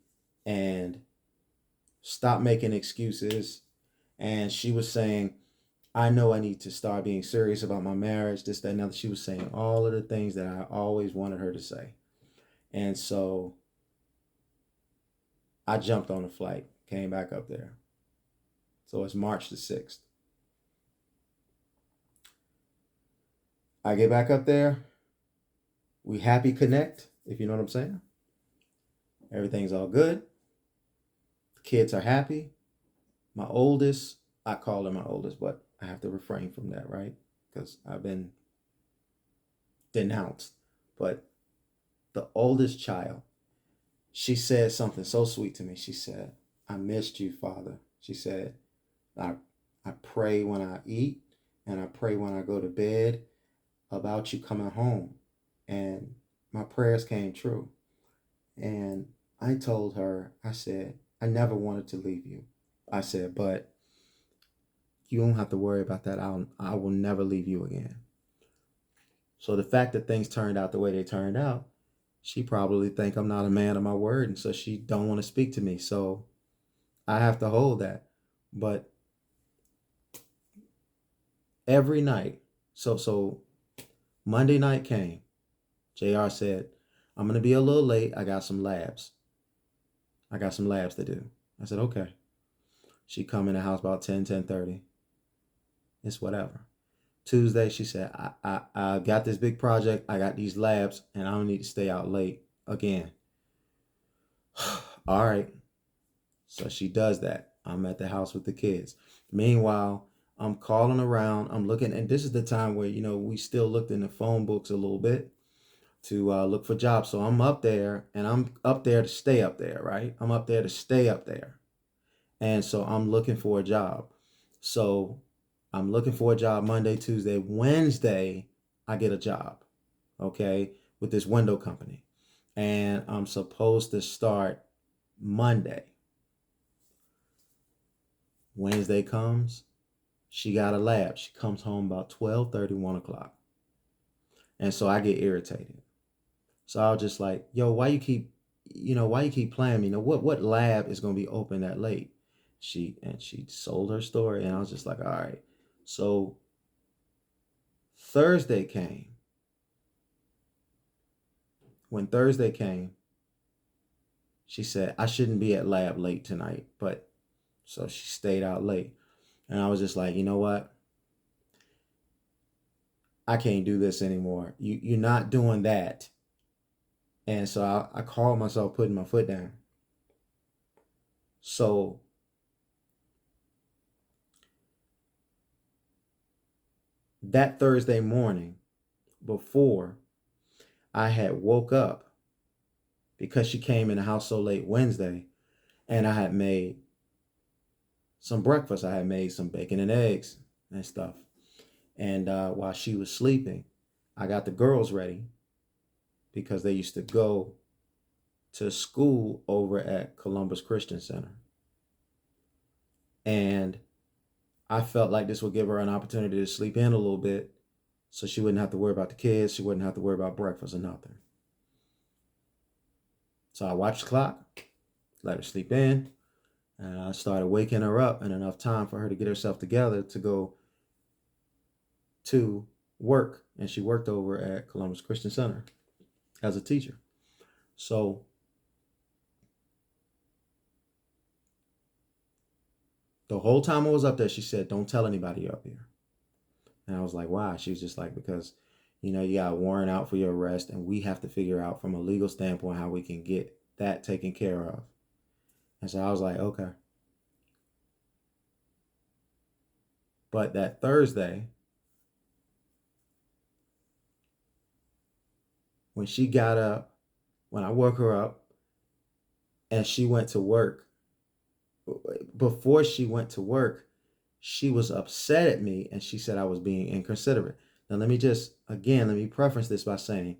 and stop making excuses. And she was saying, I know I need to start being serious about my marriage, this, that, and other. She was saying all of the things that I always wanted her to say. And so I jumped on a flight, came back up there. So it's March the 6th. I get back up there. We happy connect, if you know what I'm saying. Everything's all good. The kids are happy. My oldest, I call her my oldest, but I have to refrain from that, right? Because I've been denounced. But the oldest child, she said something so sweet to me. She said, I missed you, Father. She said, I pray when I eat and I pray when I go to bed about you coming home. And my prayers came true. And I told her, I said, I never wanted to leave you. I said, but you don't have to worry about that. I will never leave you again. So the fact that things turned out the way they turned out, she probably think I'm not a man of my word, and so she don't want to speak to me. So I have to hold that. But every night, so Monday night came. JR said, I'm gonna be a little late. I got some labs to do. I said, okay. She come in the house about 10:30. It's whatever. Tuesday, she said, I got this big project. I got these labs, and I don't need to stay out late again. All right. So she does that. I'm at the house with the kids. Meanwhile, I'm calling around. I'm looking, and this is the time where, we still looked in the phone books a little bit to look for jobs. So I'm up there, and I'm up there to stay up there, right? I'm up there to stay up there. And so I'm looking for a job. So I'm looking for a job Monday, Tuesday, Wednesday, I get a job, okay, with this window company. And I'm supposed to start Monday. Wednesday comes, she got a lab. She comes home about 12:30, 1 o'clock. And so I get irritated. So I was just like, yo, why you keep playing me? What lab is gonna be open that late? She sold her story, and I was just like, all right. So Thursday came. When Thursday came, she said, I shouldn't be at lab late tonight, but so she stayed out late. And I was just like, you know what? I can't do this anymore. You're not doing that. And so I called myself putting my foot down. So that Thursday morning, before I had woke up, because she came in the house so late Wednesday, and I had made some breakfast. I had made some bacon and eggs and stuff. And while she was sleeping, I got the girls ready because they used to go to school over at Columbus Christian Center. And I felt like this would give her an opportunity to sleep in a little bit so she wouldn't have to worry about the kids. She wouldn't have to worry about breakfast or nothing. So I watched the clock, let her sleep in. And I started waking her up in enough time for her to get herself together to go to work. And she worked over at Columbus Christian Center as a teacher. So the whole time I was up there, she said, "Don't tell anybody you're up here." And I was like, "Why?" She was just like, "Because, you got a warrant out for your arrest, and we have to figure out from a legal standpoint how we can get that taken care of." And so I was like, "Okay." But that Thursday, when she got up, when I woke her up and she went to work, before she went to work, she was upset at me and she said I was being inconsiderate. Now, let me preface this by saying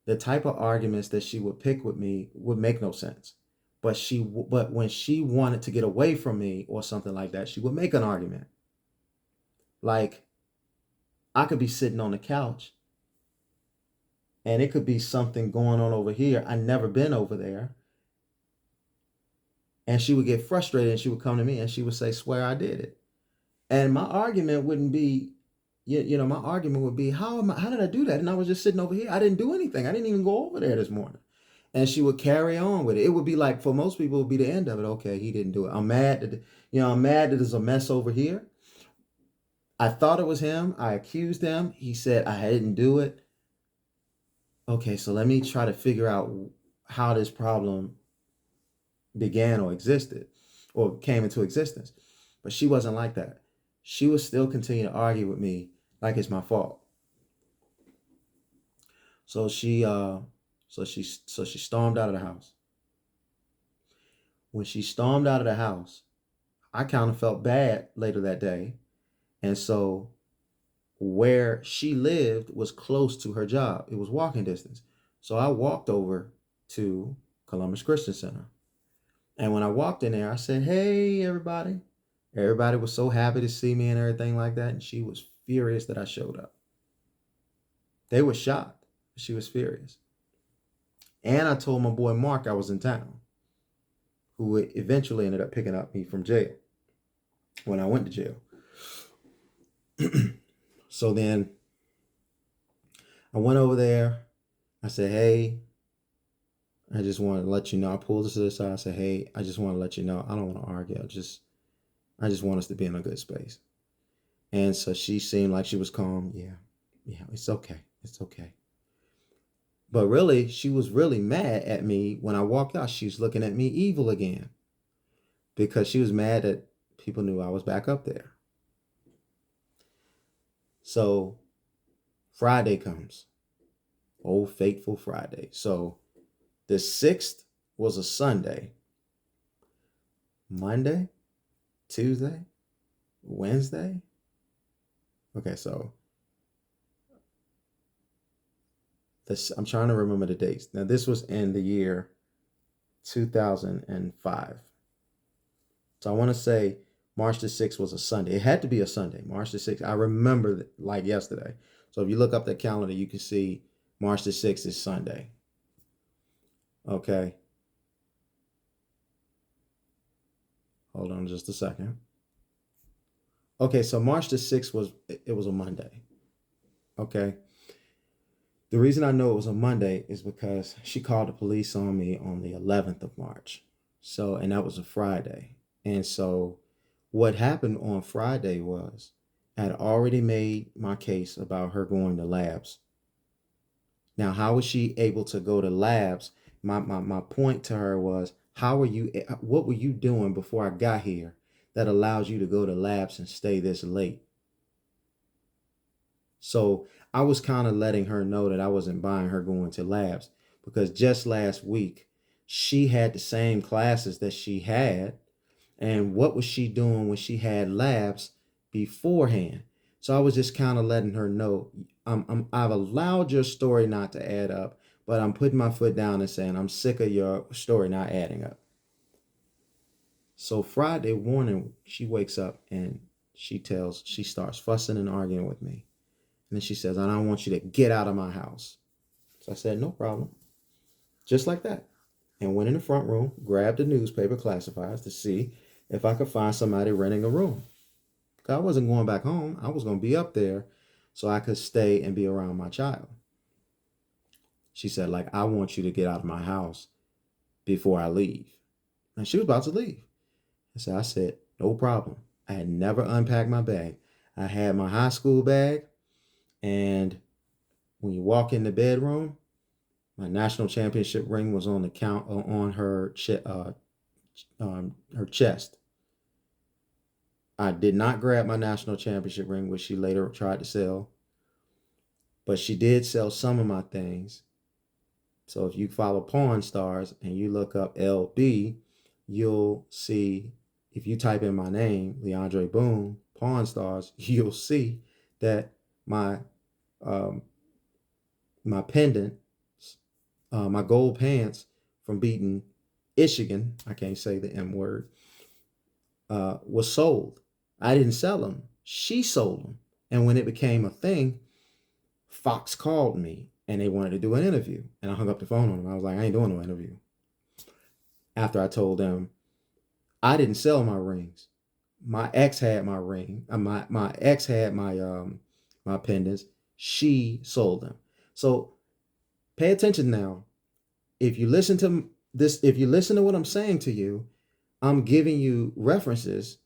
the type of arguments that she would pick with me would make no sense. But when she wanted to get away from me or something like that, she would make an argument. Like, I could be sitting on the couch and it could be something going on over here. I never been over there. And she would get frustrated and she would come to me and she would say, "Swear I did it." And my argument wouldn't be, my argument would be, how did I do that? And I was just sitting over here. I didn't do anything. I didn't even go over there this morning. And she would carry on with it. It would be like, for most people, it would be the end of it. Okay, he didn't do it. I'm mad that there's a mess over here. I thought it was him. I accused him. He said I didn't do it. Okay, so let me try to figure out how this problem began or existed or came into existence. But she wasn't like that. She would still continue to argue with me like it's my fault. So she stormed out of the house. When she stormed out of the house, I kind of felt bad later that day. And so where she lived was close to her job. It was walking distance. So I walked over to Columbus Christian Center. And when I walked in there, I said, "Hey, everybody." Everybody was so happy to see me and everything like that. And she was furious that I showed up. They were shocked. She was furious. And I told my boy Mark I was in town, who eventually ended up picking up me from jail when I went to jail. So then I went over there. I said, "Hey, I just want to let you know." I pulled her to the side. I said, "Hey, I just want to let you know, I don't want to argue. I just want us to be in a good space." And so she seemed like she was calm. Yeah, it's okay. It's okay. But really, she was really mad at me when I walked out. She was looking at me evil again because she was mad that people knew I was back up there. So Friday comes. Oh, fateful Friday. So the 6th was a Sunday. Monday, Tuesday, Wednesday. Okay, so I'm trying to remember the dates. Now, this was in the year 2005. So I want to say March the 6th was a Sunday. It had to be a Sunday, March the 6th. I remember like yesterday. So if you look up the calendar, you can see March the 6th is Sunday. Okay. Hold on just a second. Okay, so March the 6th was a Monday. Okay. The reason I know it was a Monday is because she called the police on me on the 11th of March. So, and that was a Friday. And so what happened on Friday was I had already made my case about her going to labs. Now, how was she able to go to labs? My point to her was, what were you doing before I got here that allows you to go to labs and stay this late? So I was kind of letting her know that I wasn't buying her going to labs because just last week she had the same classes that she had. And what was she doing when she had labs beforehand? So I was just kind of letting her know I've allowed your story not to add up, but I'm putting my foot down and saying I'm sick of your story not adding up. So Friday morning, she wakes up and she starts fussing and arguing with me. And then she says, "I don't want you to get out of my house." So I said, "No problem." Just like that. and went in the front room, grabbed the newspaper classifieds to see if I could find somebody renting a room. 'Cause I wasn't going back home. I was going to be up there so I could stay and be around my child. She said, like, I want you to get out of my house before I leave. And she was about to leave. And so I said, no problem. I had never unpacked my bag. I had my high school bag. And when you walk in the bedroom, my national championship ring was on the count on her chest. I did not grab my national championship ring, which she later tried to sell, but she did sell some of my things. So if you follow Pawn Stars and you look up LB, you'll see, if you type in my name, Leandre Boone, Pawn Stars, you'll see that my um, my pendant, my gold pants from beating Michigan, I can't say the M word, was sold. I didn't sell them. She sold them. And when it became a thing, Fox called me and they wanted to do an interview. And I hung up the phone on them. I was like, I ain't doing no interview. After I told them I didn't sell my rings. My ex had my ring. My ex had my pendants. She sold them. So pay attention now. If you listen to this, if you listen to what I'm saying to you, I'm giving you references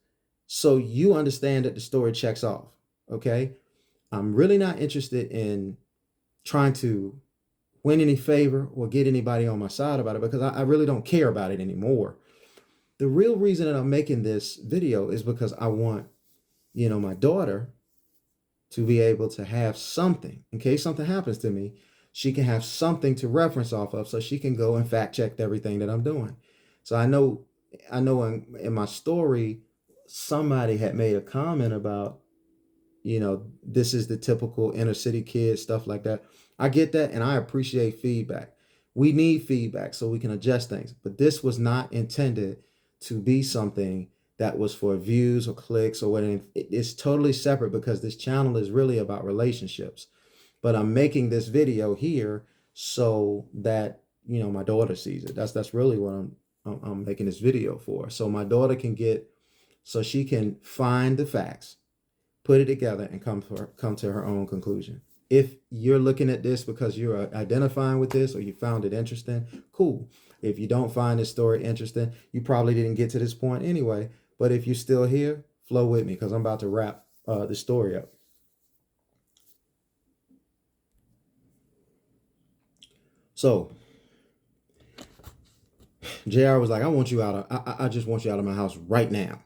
so you understand that the story checks off. Okay? I'm really not interested in trying to win any favor or get anybody on my side about it because I really don't care about it anymore. The real reason that I'm making this video is because I want, my daughter to be able to have something in case something happens to me. She can have something to reference off of so she can go and fact check everything that I'm doing. So I know in my story, somebody had made a comment about, this is the typical inner city kid, stuff like that. I get that and I appreciate feedback. We need feedback so we can adjust things. But this was not intended to be something that was for views or clicks or whatever. It's totally separate because this channel is really about relationships. But I'm making this video here so that, my daughter sees it. That's really what I'm making this video for. So my daughter so she can find the facts, put it together, and come to her own conclusion. If you're looking at this because you're identifying with this or you found it interesting, cool. If you don't find this story interesting, you probably didn't get to this point anyway. But if you're still here, flow with me because I'm about to wrap the story up. So JR was like, I just want you out of my house right now.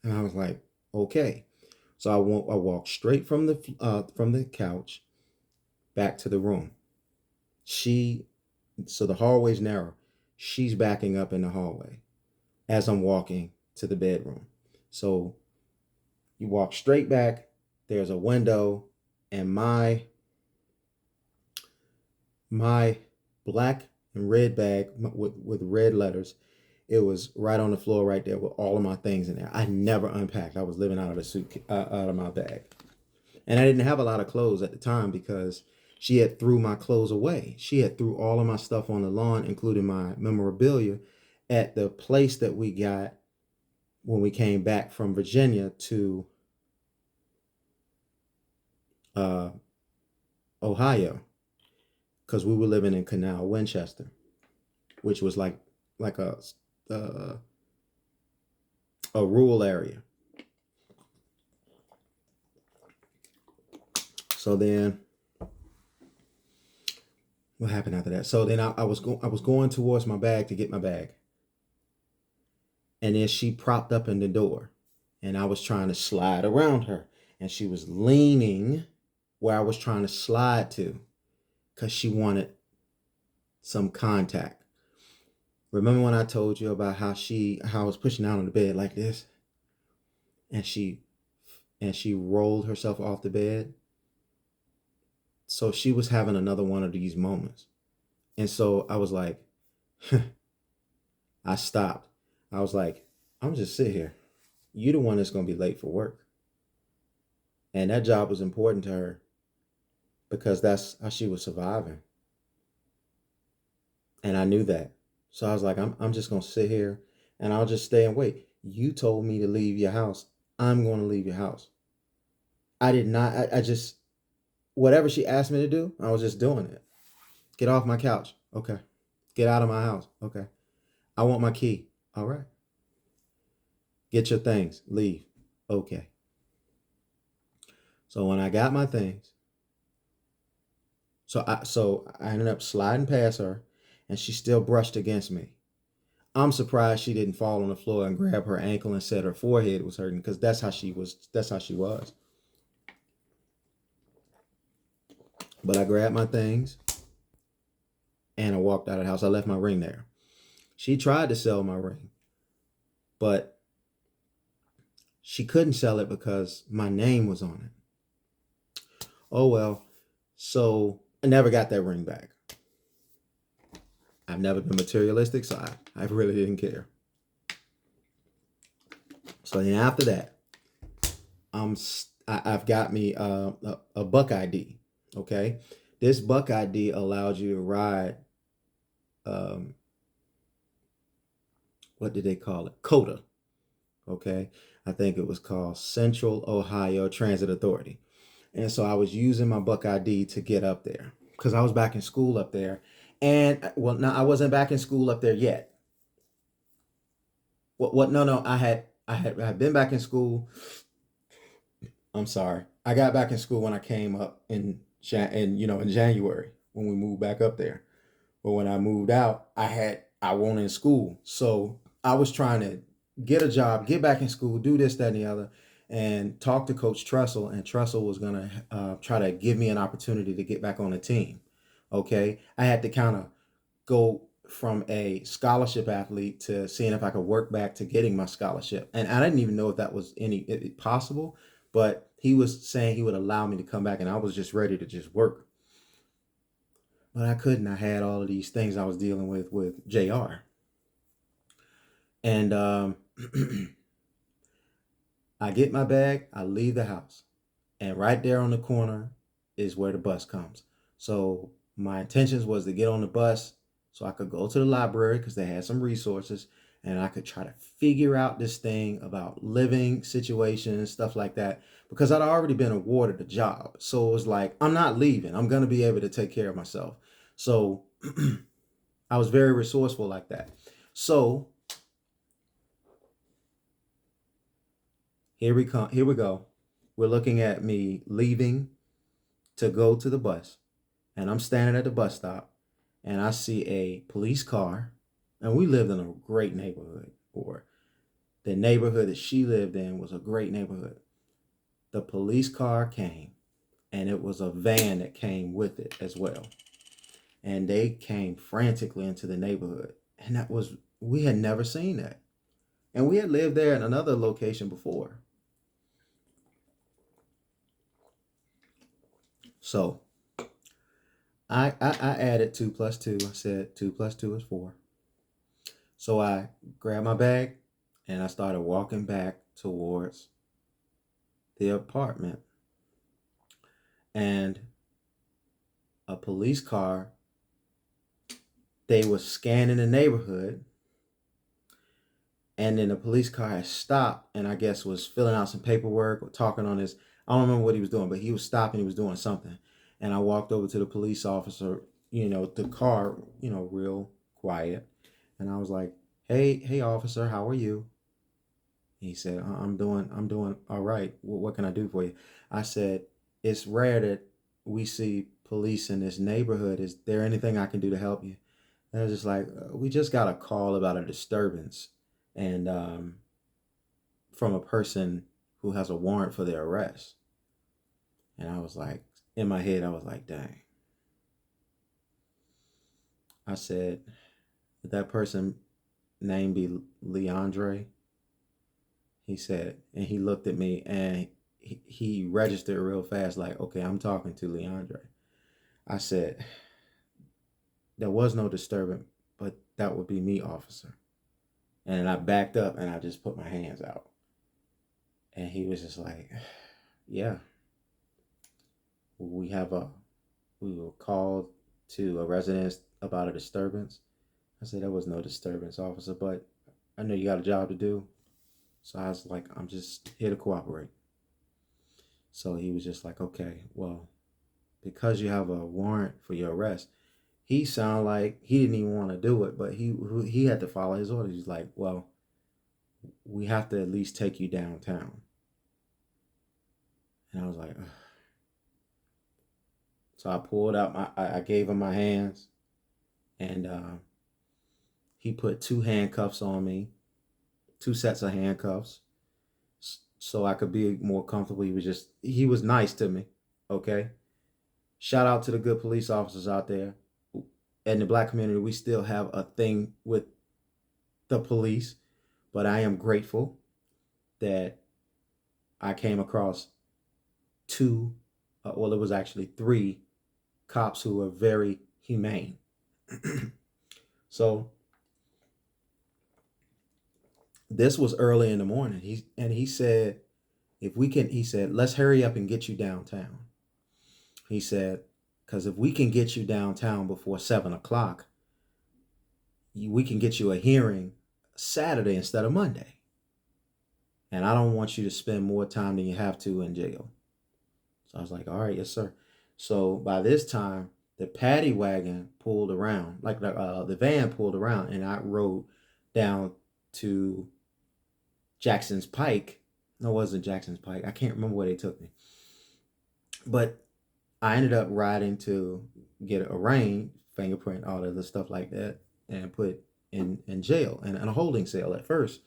And I was like, okay. So I walked straight from the couch back to the room. So the hallway's narrow. She's backing up in the hallway as I'm walking to the bedroom. So you walk straight back. There's a window, and my black and red bag with red letters, it was right on the floor right there with all of my things in there. I never unpacked. I was living out of the suitcase, out of my bag. And I didn't have a lot of clothes at the time because she had threw my clothes away. She had threw all of my stuff on the lawn, including my memorabilia, at the place that we got when we came back from Virginia to Ohio, because we were living in Canal, Winchester, which was like a rural area. So then, what happened after that? So then I was going towards my bag to get my bag, and then she propped up in the door, and I was trying to slide around her, and she was leaning where I was trying to slide to, because she wanted some contact. Remember when I told you about how I was pushing out on the bed like this, and she rolled herself off the bed? So she was having another one of these moments. And so I was like, I stopped. I was like, I'm just sit here. You're the one that's going to be late for work. And that job was important to her because that's how she was surviving. And I knew that. So I was like, I'm just gonna sit here and I'll just stay and wait. You told me to leave your house. I'm gonna leave your house. I did not. I just whatever she asked me to do, I was just doing it. Get off my couch. Okay. Get out of my house. Okay. I want my key. All right. Get your things. Leave. Okay. So when I got my things, so I ended up sliding past her, and she still brushed against me. I'm surprised she didn't fall on the floor and grab her ankle and said her forehead was hurting because that's how she was. That's how she was. But I grabbed my things and I walked out of the house. I left my ring there. She tried to sell my ring, but she couldn't sell it because my name was on it. Oh well. So I never got that ring back. I've never been materialistic, so I really didn't care. So then after that, I've got me a Buck ID. Okay, this Buck ID allowed you to ride. Um, what did they call it? COTA. Okay, I think it was called Central Ohio Transit Authority. And so I was using my Buck ID to get up there because I was back in school up there. And well, no, I wasn't back in school up there yet. What? No, no, I had been back in school. I'm sorry. I got back in school when I came up in January when we moved back up there. But when I moved out, I wasn't in school, so I was trying to get a job, get back in school, do this, that, and the other, and talk to Coach Tressel, and Tressel was gonna try to give me an opportunity to get back on the team. Okay, I had to kind of go from a scholarship athlete to seeing if I could work back to getting my scholarship. And I didn't even know if that was possible, but he was saying he would allow me to come back, and I was just ready to just work. But I couldn't. I had all of these things I was dealing with JR. And I get my bag, I leave the house. And right there on the corner is where the bus comes. So my intentions was to get on the bus so I could go to the library because they had some resources and I could try to figure out this thing about living situations, stuff like that, because I'd already been awarded a job. So it was like, I'm not leaving. I'm going to be able to take care of myself. So I was very resourceful like that. So here we come. Here we go. We're looking at me leaving to go to the bus, and I'm standing at the bus stop, and I see a police car, and we lived in a great neighborhood, or the neighborhood that she lived in was a great neighborhood. The police car came, and it was a van that came with it as well, and they came frantically into the neighborhood, and that was we had never seen that, and we had lived there in another location before. So I added two plus two. I said two plus two is four. So I grabbed my bag and I started walking back towards the apartment. And a police car, they were scanning the neighborhood. And then the police car had stopped and I guess was filling out some paperwork or talking on his, I don't remember what he was doing, but he was stopping, he was doing something. And I walked over to the police officer, the car, real quiet. And I was like, hey, officer, how are you? He said, I'm doing all right. What can I do for you? I said, it's rare that we see police in this neighborhood. Is there anything I can do to help you? And I was just like, we just got a call about a disturbance, and from a person who has a warrant for their arrest. And I was like, in my head, I was like, dang. I said, would that person name be Leandre? He said, and he looked at me and he registered real fast, like, okay, I'm talking to Leandre. I said, there was no disturbance, but that would be me, officer. And I backed up and I just put my hands out. And he was just like, yeah, we have we were called to a residence about a disturbance. I said, there was no disturbance, officer, but I know you got a job to do. So I was like, I'm just here to cooperate. So he was just like, okay, well, because you have a warrant for your arrest, he sounded like he didn't even want to do it, but he had to follow his orders. He's like, well, we have to at least take you downtown. And I was like, ugh. So I pulled out I gave him my hands, and he put two handcuffs on me, two sets of handcuffs, so I could be more comfortable. He was nice to me. Okay. Shout out to the good police officers out there. In the Black community, we still have a thing with the police, but I am grateful that I came across two, well, it was actually three cops who were very humane. So this was early in the morning. He said, he said, let's hurry up and get you downtown. He said, because if we can get you downtown before 7 o'clock, we can get you a hearing Saturday instead of Monday. And I don't want you to spend more time than you have to in jail. So I was like, all right, yes, sir. So by this time, the paddy wagon pulled around, like the van pulled around, and I rode down to Jackson's Pike. No, it wasn't Jackson's Pike. I can't remember where they took me. But I ended up riding to get arraigned, fingerprint, all the other stuff like that, and put in jail and a holding cell at first.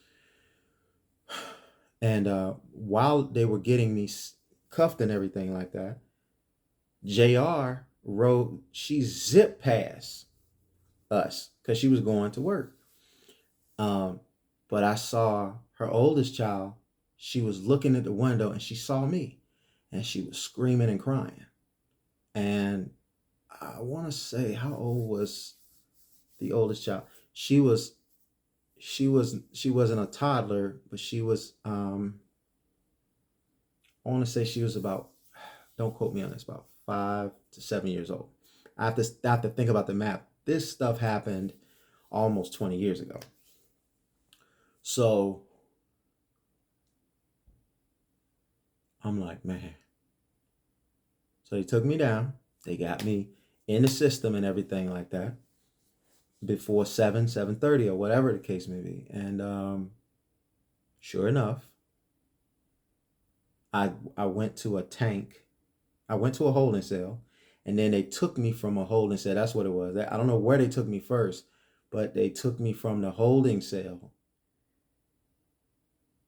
And while they were getting me cuffed and everything like that, JR rode, she zipped past us because she was going to work. But I saw her oldest child. She was looking at the window and she saw me, and she was screaming and crying. And I want to say, how old was the oldest child? She wasn't a toddler, but she was I want to say she was about, don't quote me on this, about 5 to 7 years old. I have to think about the math. This stuff happened almost 20 years ago. So I'm like, man. So they took me down. They got me in the system and everything like that before 7:30 or whatever the case may be. And sure enough, I went to a tank. I went to a holding cell, and then they took me from a holding cell. That's what it was. I don't know where they took me first, but they took me from the holding cell,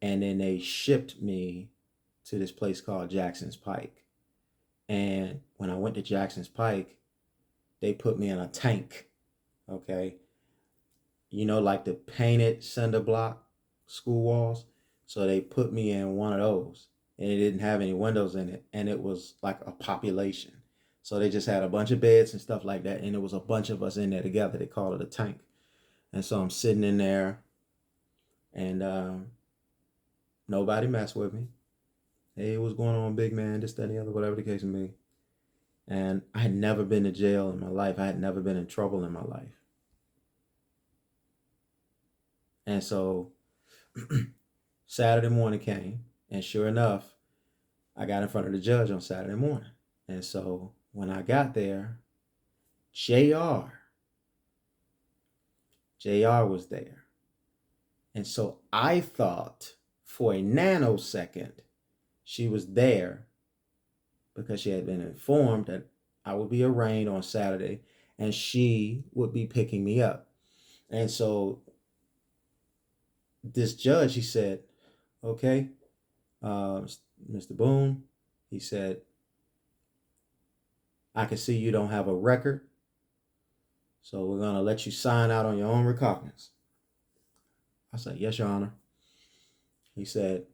and then they shipped me to this place called Jackson's Pike. And when I went to Jackson's Pike, they put me in a tank. Okay. You know, like the painted cinder block school walls. So they put me in one of those, and it didn't have any windows in it. And it was like a population. So they just had a bunch of beds and stuff like that. And it was a bunch of us in there together. They called it a tank. And so I'm sitting in there, and nobody messed with me. Hey, what's going on, big man? This, that, and the other, whatever the case may be. And I had never been to jail in my life. I had never been in trouble in my life. And so Saturday morning came, and sure enough, I got in front of the judge on Saturday morning. And so when I got there, JR was there. And so I thought for a nanosecond she was there because she had been informed that I would be arraigned on Saturday and she would be picking me up. And so this judge, he said, okay, Mr. Boone, he said, I can see you don't have a record, so we're going to let you sign out on your own recognizance. I said, yes, Your Honor. He said,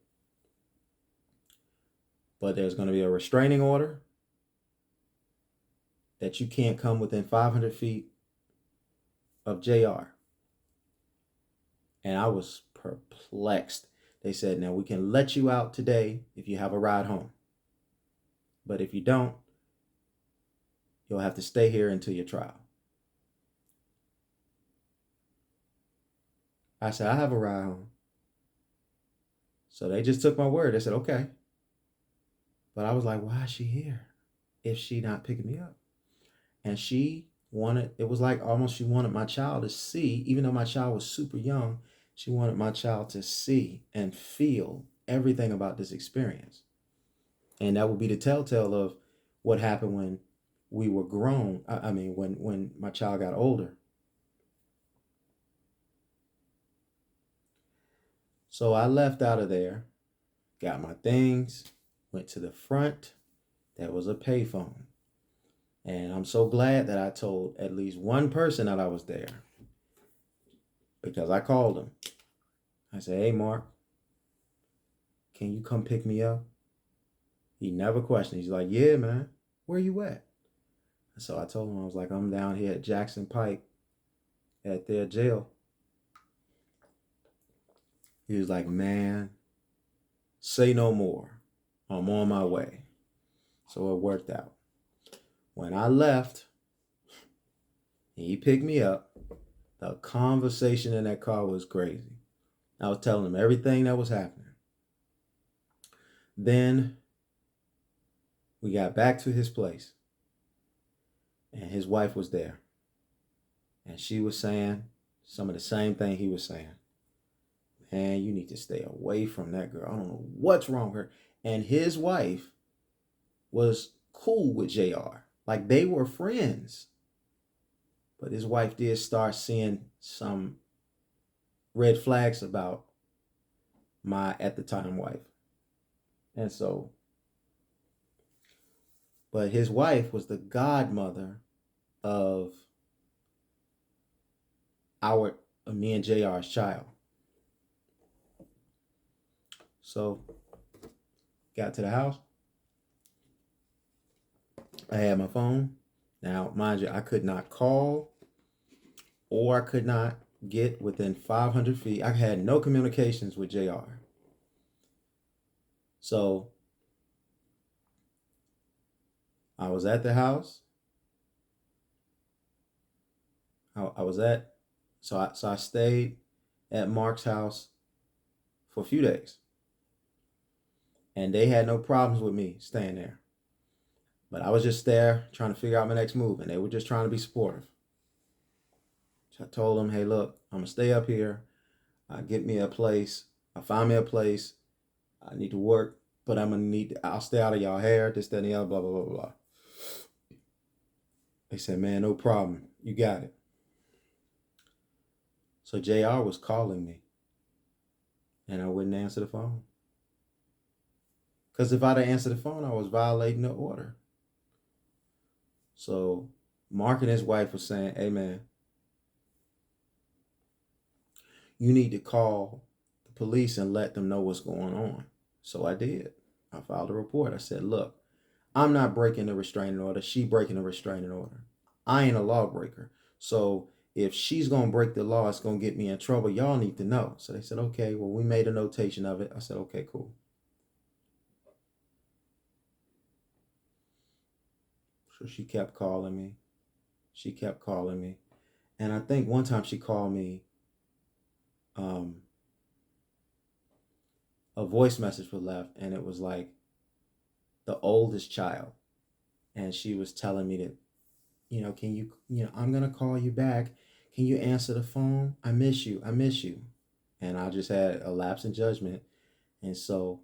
but there's going to be a restraining order that you can't come within 500 feet of JR. And I was perplexed. They said, now we can let you out today if you have a ride home. But if you don't, you'll have to stay here until your trial. I said, I have a ride home. So they just took my word. They said, okay. But I was like, why is she here if she not picking me up? And she wanted, it was like almost she wanted my child to see, even though my child was super young, she wanted my child to see and feel everything about this experience. And that would be the telltale of what happened when we were grown. I mean, when my child got older. So I left out of there, got my things, went to the front. There was a payphone. And I'm so glad that I told at least one person that I was there because I called him. I said, hey, Mark, can you come pick me up? He never questioned. He's like, yeah, man, where you at? So I told him, I was like, I'm down here at Jackson Pike at their jail. He was like, man, say no more. I'm on my way. So it worked out. When I left, he picked me up. The conversation in that car was crazy. I was telling him everything that was happening. Then we got back to his place, and his wife was there. And she was saying some of the same thing he was saying. Man, you need to stay away from that girl. I don't know what's wrong with her. And his wife was cool with JR. Like they were friends. But his wife did start seeing some red flags about my at the time wife. And so, but his wife was the godmother of me and JR's child. So, got to the house. I had my phone. Now, mind you, I could not call or I could not get within 500 feet. I had no communications with JR. So, I was at the house. I stayed at Mark's house for a few days. And they had no problems with me staying there. But I was just there trying to figure out my next move, and they were just trying to be supportive. So I told them, hey, look, I'm going to stay up here. Get me a place. Find me a place. I need to work, but I'll stay out of y'all hair, this, that, and the other, blah, blah, blah, blah. They said, man, no problem. You got it. So JR was calling me, and I wouldn't answer the phone. Because if I'd have answered the phone, I was violating the order. So Mark and his wife were saying, hey, man, you need to call the police and let them know what's going on. So I did. I filed a report. I said, look, I'm not breaking the restraining order. She breaking the restraining order. I ain't a lawbreaker. So if she's going to break the law, it's going to get me in trouble. Y'all need to know. So they said, okay, well, we made a notation of it. I said, okay, cool. So she kept calling me. And I think one time she called me, a voice message was left, and it was like the oldest child. And she was telling me that, can you, I'm going to call you back. Can you answer the phone? I miss you. And I just had a lapse in judgment. And so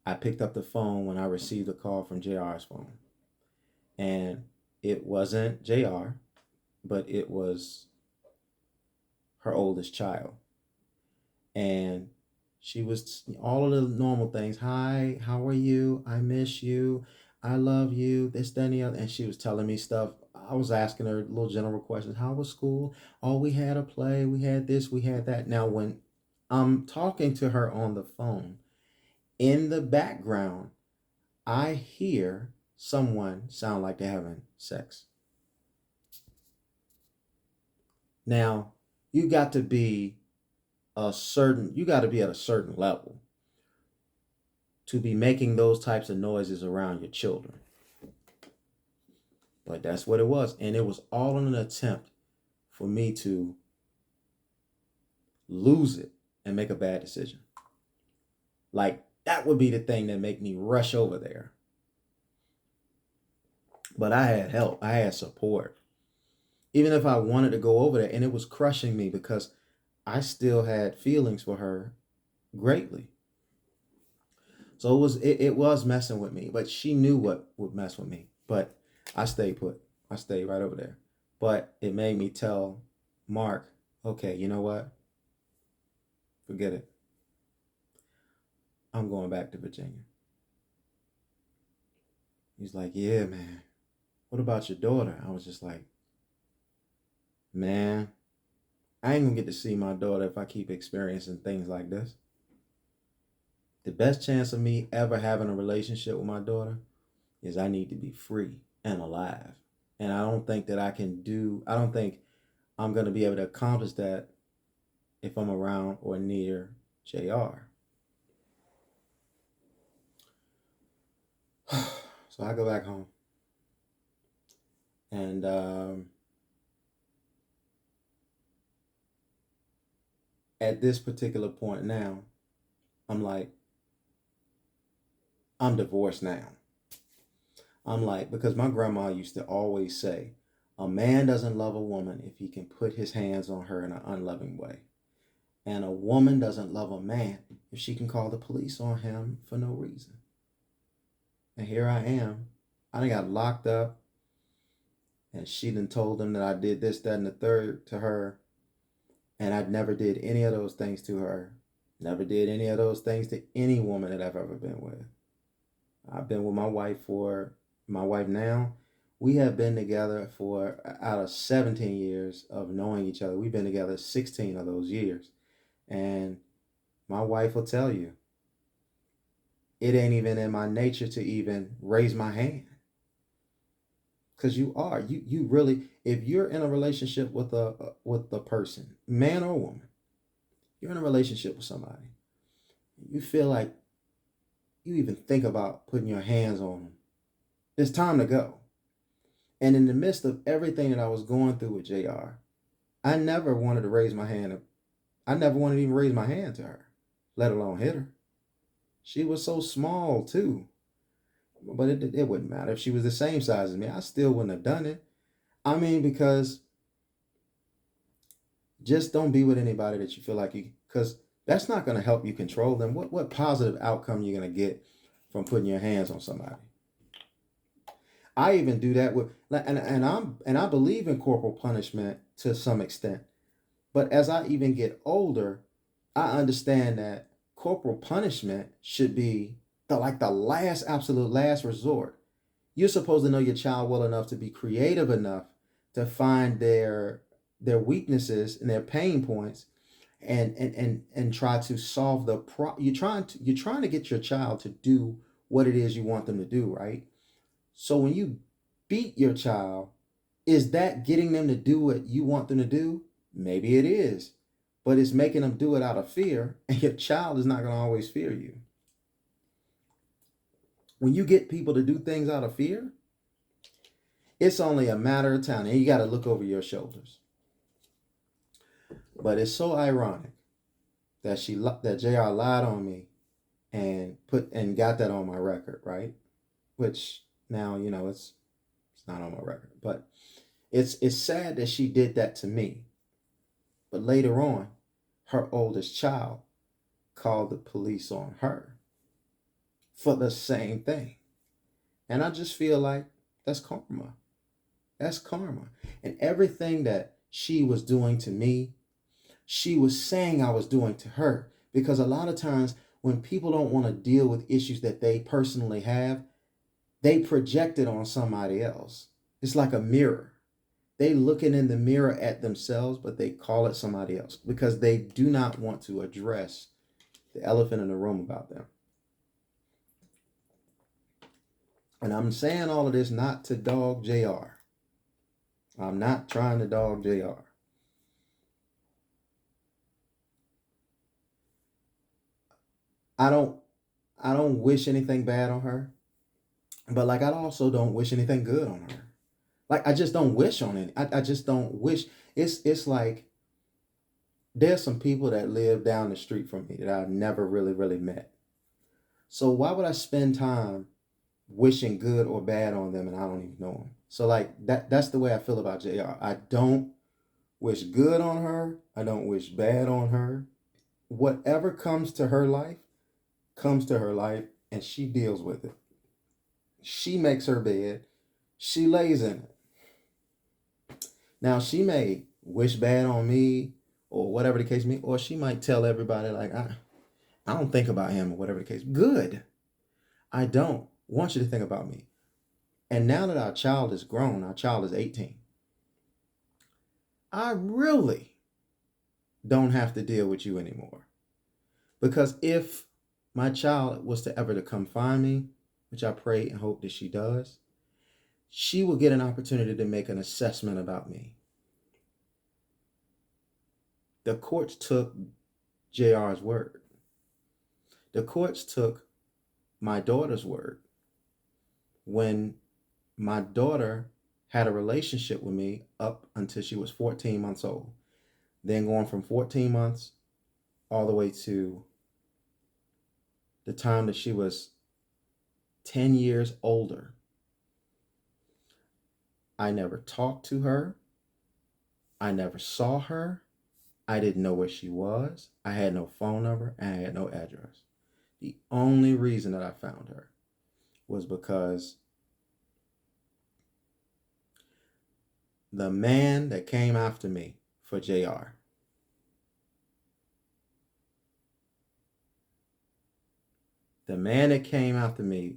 I picked up the phone when I received a call from JR's phone. And it wasn't JR, but it was her oldest child. And she was all of the normal things. Hi, how are you? I miss you. I love you. This, that, and the other. And she was telling me stuff. I was asking her little general questions. How was school? Oh, we had a play. We had this. We had that. Now, when I'm talking to her on the phone, in the background, I hear someone sound like they're having sex. Now, you got to be at a certain level to be making those types of noises around your children. But that's what it was. And it was all in an attempt for me to lose it and make a bad decision. Like that would be the thing that make me rush over there. But I had help. I had support. Even if I wanted to go over there, and it was crushing me because I still had feelings for her greatly. So it was messing with me, but she knew what would mess with me. But I stayed put. I stayed right over there. But it made me tell Mark, okay, you know what? Forget it. I'm going back to Virginia. He's like, yeah, man. What about your daughter? I was just like, man, I ain't gonna get to see my daughter if I keep experiencing things like this. The best chance of me ever having a relationship with my daughter is I need to be free and alive. And I don't think that I don't think I'm going to be able to accomplish that if I'm around or near JR. So I go back home. And at this particular point now, I'm like, I'm divorced now. I'm like, because my grandma used to always say, a man doesn't love a woman if he can put his hands on her in an unloving way. And a woman doesn't love a man if she can call the police on him for no reason. And here I am. I done got locked up. And she done told them that I did this, that, and the third to her. And I never did any of those things to her. Never did any of those things to any woman that I've ever been with. I've been with my wife now. We have been together for, out of 17 years of knowing each other, we've been together 16 of those years. And my wife will tell you, it ain't even in my nature to even raise my hand. Because you really, if you're in a relationship with a person, man or woman, you're in a relationship with somebody, you feel like you even think about putting your hands on them, it's time to go. And in the midst of everything that I was going through with JR, I never wanted to raise my hand. I never wanted to even raise my hand to her, let alone hit her. She was so small too. But it wouldn't matter. If she was the same size as me, I still wouldn't have done it. I mean, because just don't be with anybody that you feel like because that's not going to help you control them. What positive outcome you're going to get from putting your hands on somebody? I even do that with, and I believe in corporal punishment to some extent. But as I even get older, I understand that corporal punishment should be the last, absolute last resort. You're supposed to know your child well enough to be creative enough to find their weaknesses and their pain points, and try to solve you're trying to get your child to do what it is you want them to do, right? So when you beat your child, is that getting them to do what you want them to do? Maybe it is, but it's making them do it out of fear, and your child is not going to always fear you. When you get people to do things out of fear, it's only a matter of time, and you got to look over your shoulders. But it's so ironic that JR lied on me and got that on my record, right? Which now it's not on my record, but it's sad that she did that to me. But later on, her oldest child called the police on her for the same thing. And I just feel like that's karma. That's karma. And everything that she was doing to me, she was saying I was doing to her. Because a lot of times when people don't want to deal with issues that they personally have, they project it on somebody else. It's like a mirror. They looking in the mirror at themselves, but they call it somebody else because they do not want to address the elephant in the room about them. And I'm saying all of this not to dog JR. I'm not trying to dog JR. I don't wish anything bad on her, but like I also don't wish anything good on her. Like I just don't wish on it. I just don't wish. It's like there's some people that live down the street from me that I've never really met. So why would I spend time wishing good or bad on them and I don't even know them? So like that's the way I feel about JR. I don't wish good on her. I don't wish bad on her. Whatever comes to her life and she deals with it. She makes her bed. She lays in it. Now she may wish bad on me or whatever the case may be, or she might tell everybody like I don't think about him or whatever the case. Good. I don't want you to think about me. And now that our child is grown, our child is 18, I really don't have to deal with you anymore. Because if my child was to ever to come find me, which I pray and hope that she does, she will get an opportunity to make an assessment about me. The courts took JR's word. The courts took my daughter's word. When my daughter had a relationship with me up until she was 14 months old, then going from 14 months all the way to the time that she was 10 years older, I never talked to her. I never saw her. I didn't know where she was. I had no phone number and I had no address. The only reason that I found her was because the man that came after me for JR, the man that came after me,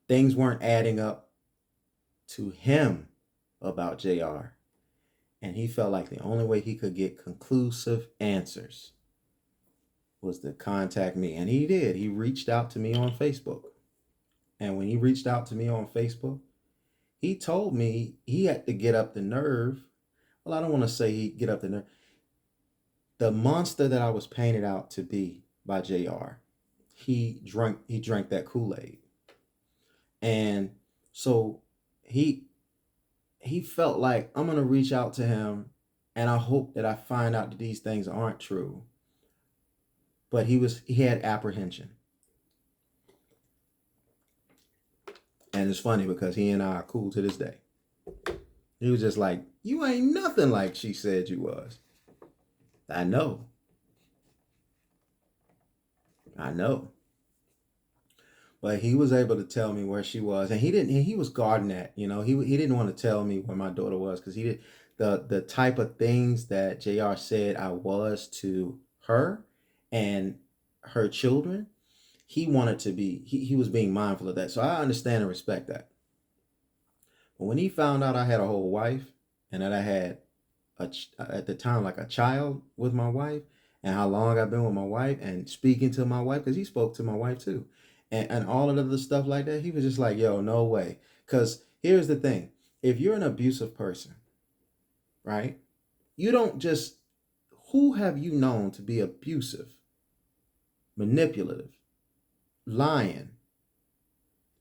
things weren't adding up to him about JR. And he felt like the only way he could get conclusive answers was to contact me. And he did. He reached out to me on Facebook. And when he reached out to me on Facebook, he told me he had to get up the nerve. Well, I don't want to say he get up the nerve. The monster that I was painted out to be by JR, he drank that Kool-Aid. And so he felt like I'm going to reach out to him and I hope that I find out that these things aren't true. But he had apprehension. And it's funny because he and I are cool to this day. He was just like, you ain't nothing like she said you was. I know. But he was able to tell me where she was, and he was guarding that, he didn't want to tell me where my daughter was because he did the type of things that JR said I was to her and her children. He wanted to be, he was being mindful of that. So I understand and respect that. But when he found out I had a whole wife and that I had at the time like a child with my wife and how long I've been with my wife and speaking to my wife, because he spoke to my wife too, and all of the other stuff like that, he was just like, yo, no way. Because here's the thing. If you're an abusive person, right, you don't just, who have you known to be abusive, manipulative, lying,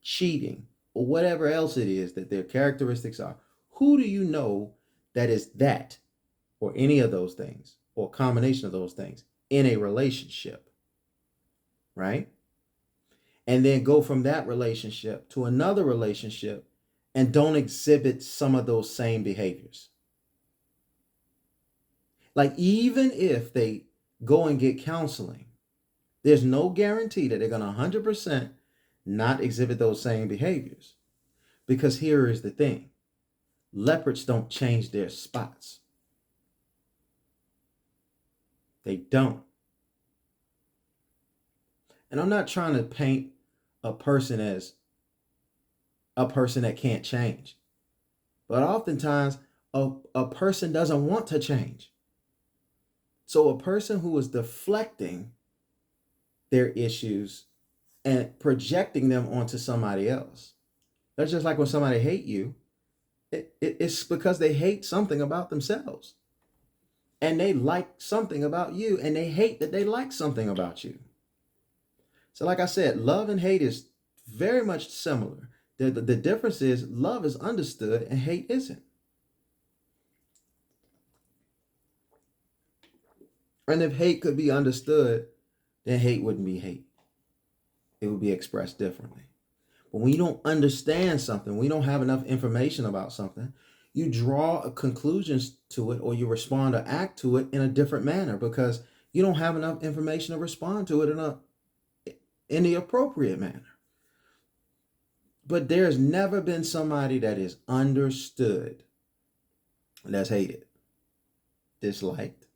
cheating, or whatever else it is that their characteristics are? Who do you know that is that, or any of those things, or a combination of those things in a relationship, right? And then go from that relationship to another relationship and don't exhibit some of those same behaviors. Like, even if they go and get counseling, there's no guarantee that they're going to 100% not exhibit those same behaviors. Because here is the thing. Leopards don't change their spots. They don't. And I'm not trying to paint a person as a person that can't change. But oftentimes, a person doesn't want to change. So a person who is deflecting their issues and projecting them onto somebody else. That's just like when somebody hates you. It's because they hate something about themselves. And they like something about you. And they hate that they like something about you. So like I said, love and hate is very much similar. The difference is love is understood and hate isn't. And if hate could be understood, then hate wouldn't be hate. It would be expressed differently. But when you don't understand something, we don't have enough information about something, you draw conclusions to it, or you respond or act to it in a different manner because you don't have enough information to respond to it in the appropriate manner. But there's never been somebody that is understood that's hated. Disliked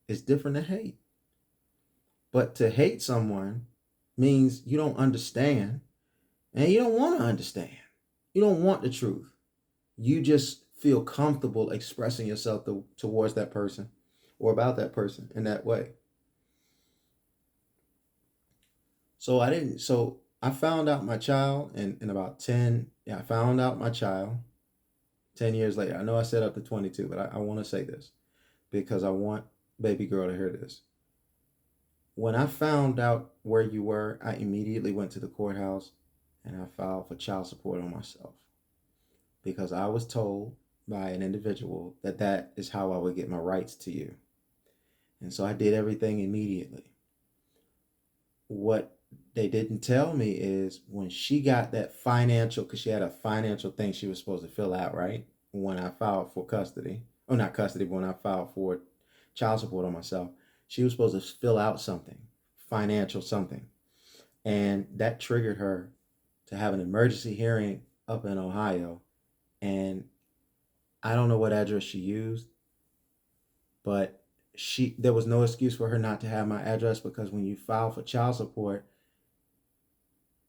is different than hate. But to hate someone means you don't understand, and you don't want to understand. You don't want the truth. You just feel comfortable expressing yourself towards that person or about that person in that way. So I found out my child in about 10, yeah, I found out my child 10 years later. I know I said up to 22, but I want to say this because I want baby girl to hear this. When I found out where you were, I immediately went to the courthouse and I filed for child support on myself because I was told by an individual that that is how I would get my rights to you. And so I did everything immediately. What they didn't tell me is when she got that financial, because she had a financial thing she was supposed to fill out, right? When I filed for custody, or not custody, but when I filed for child support on myself, she was supposed to fill out something, financial something. And that triggered her to have an emergency hearing up in Ohio. And I don't know what address she used, but there was no excuse for her not to have my address because when you file for child support,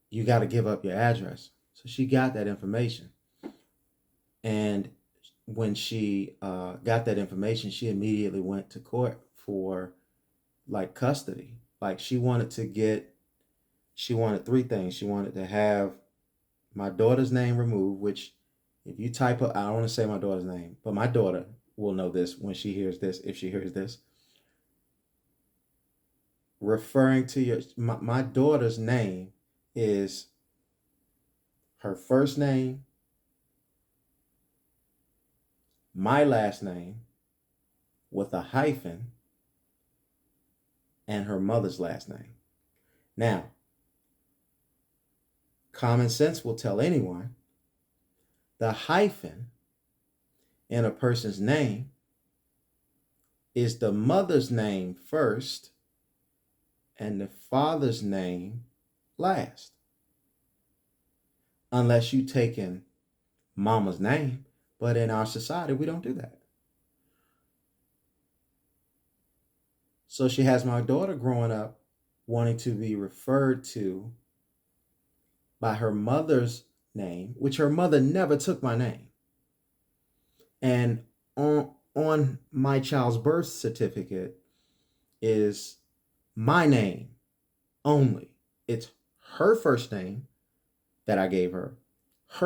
you got to give up your address. So she got that information. And when she got that information, she immediately went to court for like custody. Like she wanted three things. She wanted to have my daughter's name removed, which if you type up, I don't want to say my daughter's name, but my daughter will know this when she hears this, if she hears this. Referring to my daughter's name is her first name, my last name with a hyphen, and her mother's last name. Now, common sense will tell anyone the hyphen in a person's name is the mother's name first and the father's name last. Unless you take in mama's name, but in our society, we don't do that. So she has my daughter growing up wanting to be referred to by her mother's name, which her mother never took my name. And on my child's birth certificate is my name only. It's her first name that I gave her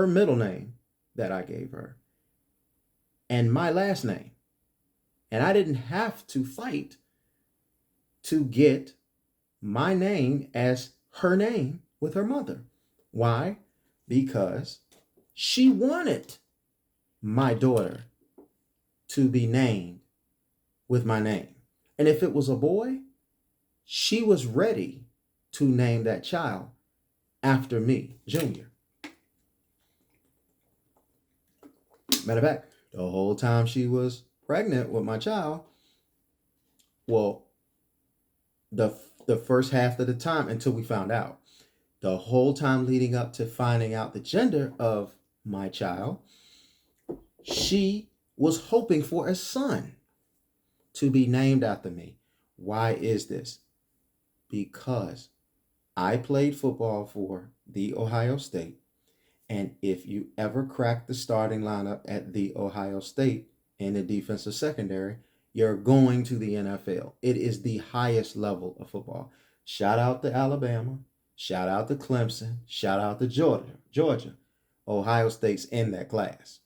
middle name that I gave her, and my last name. And I didn't have to fight to get my name as her name with her mother. Why? Because she wanted my daughter to be named with my name. And if it was a boy, she was ready to name that child after me, Junior. Matter of fact, the whole time she was pregnant with my child, well, the first half of the time until we found out, the whole time leading up to finding out the gender of my child, she was hoping for a son to be named after me. Why is this? Because I played football for the Ohio State. And if you ever crack the starting lineup at the Ohio State in the defensive secondary, you're going to the NFL. It is the highest level of football. Shout out to Alabama. Shout out to Clemson. Shout out to Georgia. Ohio State's in that class.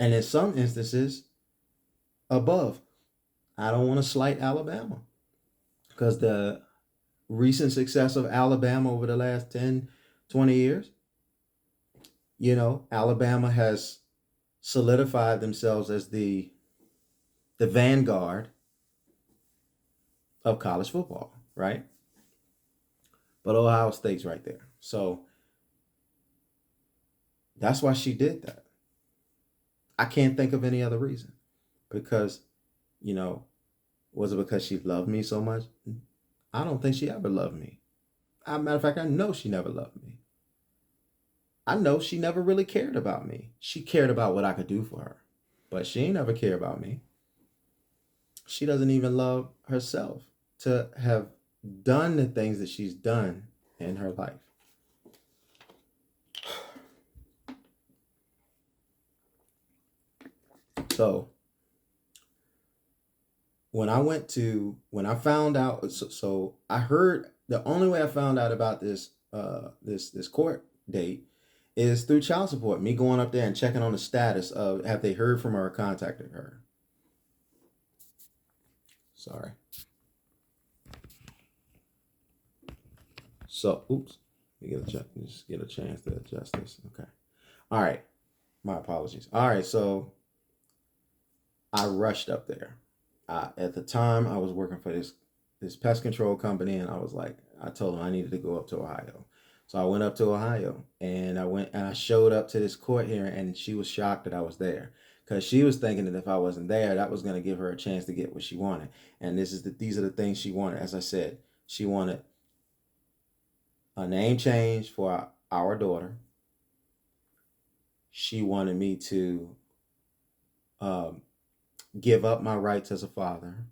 And in some instances, above. I don't want to slight Alabama because the recent success of Alabama over the last 10, 20 years, Alabama has solidified themselves as the vanguard of college football, right? But Ohio State's right there. So that's why she did that. I can't think of any other reason. Because, you know, was it because she loved me so much? I don't think she ever loved me. As a matter of fact, I know she never loved me. I know she never really cared about me. She cared about what I could do for her, but she ain't never cared about me. She doesn't even love herself to have done the things that she's done in her life. So when I found out, so I heard the only way I found out about this court date is through child support. Me going up there and checking on the status of have they heard from her or contacted her. Sorry. So, oops. Just get a chance to adjust this. Okay. All right. My apologies. All right. So I rushed up there. At the time, I was working for this pest control company, and I told them I needed to go up to Ohio. So I went up to Ohio, and I showed up to this court hearing, and she was shocked that I was there because she was thinking that if I wasn't there, that was going to give her a chance to get what she wanted. And these are the things she wanted. As I said, she wanted a name change for our daughter. She wanted me to um, give up my rights as a father,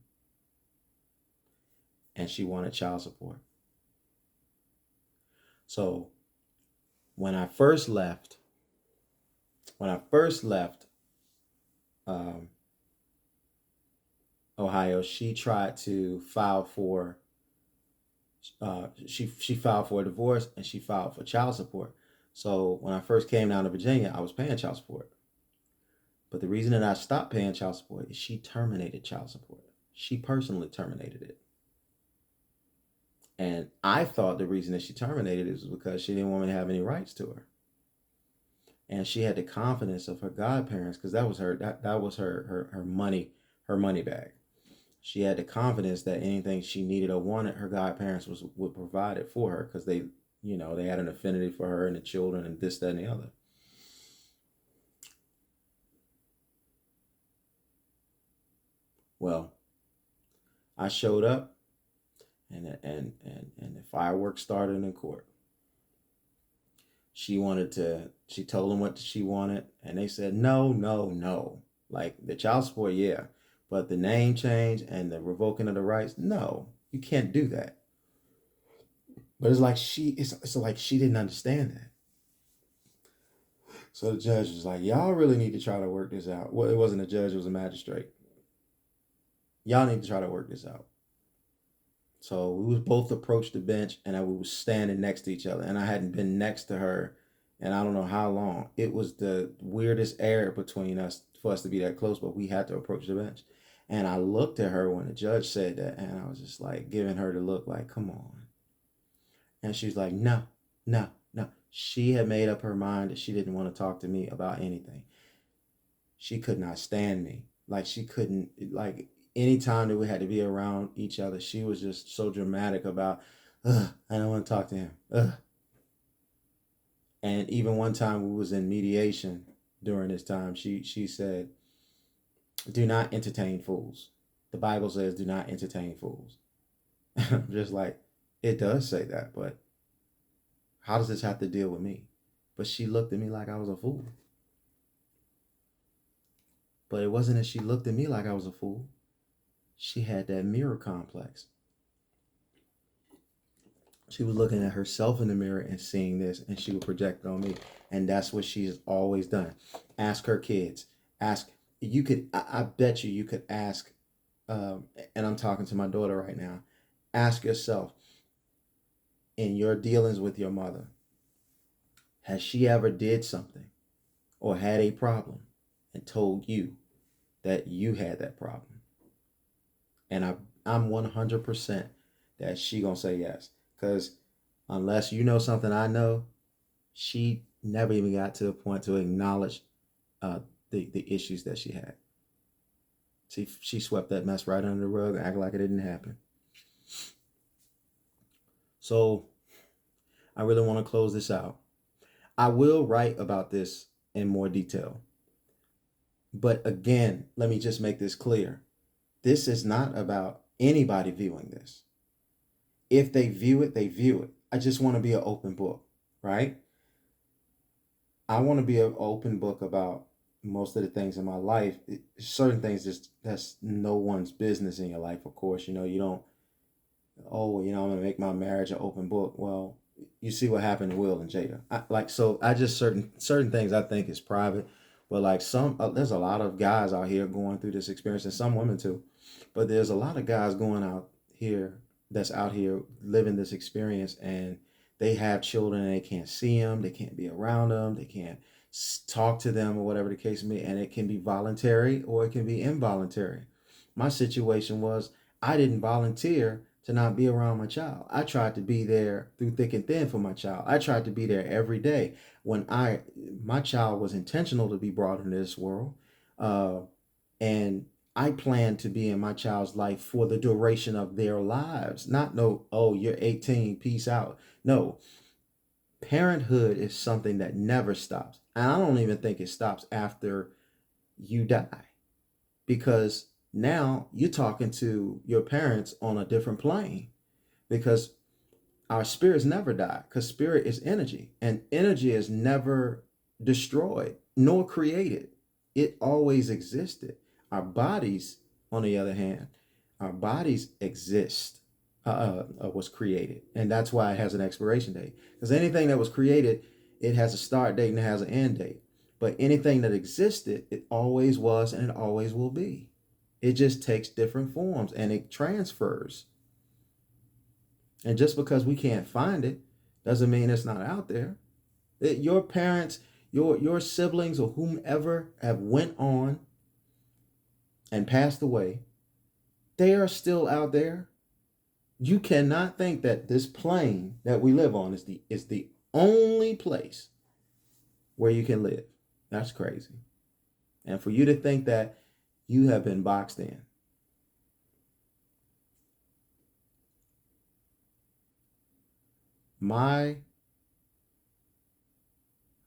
and she wanted child support. So when I first left, um, Ohio, she tried to file for she filed for a divorce and she filed for child support. So when I first came down to Virginia, I was paying child support. But the reason that I stopped paying child support is she terminated child support. She personally terminated it. And I thought the reason that she terminated it was because she didn't want me to have any rights to her. And she had the confidence of her godparents, because that was her money bag. She had the confidence that anything she needed or wanted, her godparents would provide it for her, because they had an affinity for her and the children and this, that, and the other. Well, I showed up, and the fireworks started in court. She told them what she wanted, and they said no, no, no. Like the child support, yeah, but the name change and the revoking of the rights, no, you can't do that. But it's like she didn't understand that. So the judge was like, y'all really need to try to work this out. Well, it wasn't a judge, it was a magistrate. Y'all need to try to work this out. So we was both approached the bench, and we was standing next to each other, and I hadn't been next to her and I don't know how long. It was the weirdest air between us for us to be that close, but we had to approach the bench. And I looked at her when the judge said that, and I was just like giving her the look like, come on. And she's like, no, no, no. She had made up her mind that she didn't want to talk to me about anything. She could not stand me. Like she couldn't, like anytime that we had to be around each other, she was just so dramatic about, I don't want to talk to him. And even one time we was in mediation during this time, she said, do not entertain fools. The Bible says do not entertain fools. I'm just like, it does say that, but how does this have to deal with me? But she looked at me like I was a fool. But it wasn't that she looked at me like I was a fool. She had that mirror complex. She was looking at herself in the mirror and seeing this, and she would project it on me. And that's what she's always done. Ask her kids. I bet you could ask, and I'm talking to my daughter right now. Ask yourself, in your dealings with your mother, has she ever did something or had a problem and told you that you had that problem? And I'm 100% that she gonna say yes. Because unless you know something I know, she never even got to the point to acknowledge the issues that she had. She swept that mess right under the rug and acted like it didn't happen. So I really want to close this out. I will write about this in more detail. But again, let me just make this clear. This is not about anybody viewing this. If they view it, they view it. I just want to be an open book, right? I want to be an open book about most of the things in my life. Certain things that's no one's business in your life, of course. You don't, oh, I'm gonna make my marriage an open book. Well, you see what happened to Will and Jada. I just certain things I think is private, but like there's a lot of guys out here going through this experience, and some women too. But there's a lot of guys going out here that's out here living this experience, and they have children and they can't see them, they can't be around them, they can't talk to them or whatever the case may be, and it can be voluntary or it can be involuntary. My situation was I didn't volunteer to not be around my child. I tried to be there through thick and thin for my child. I tried to be there every day when my child was intentional to be brought into this world, uh, and I plan to be in my child's life for the duration of their lives. Not no, oh, you're 18, peace out. No, parenthood is something that never stops. And I don't even think it stops after you die, because now you're talking to your parents on a different plane, because our spirits never die, because spirit is energy and energy is never destroyed nor created. It always existed. Our bodies, on the other hand, our bodies exist, was created, and that's why it has an expiration date, because anything that was created, it has a start date and it has an end date. But anything that existed, it always was and it always will be. It just takes different forms and it transfers. And just because we can't find it doesn't mean it's not out there. Your parents, your siblings, or whomever have went on and passed away, they are still out there. You cannot think that this plane that we live on is the only place where you can live. That's crazy. And for you to think that you have been boxed in. My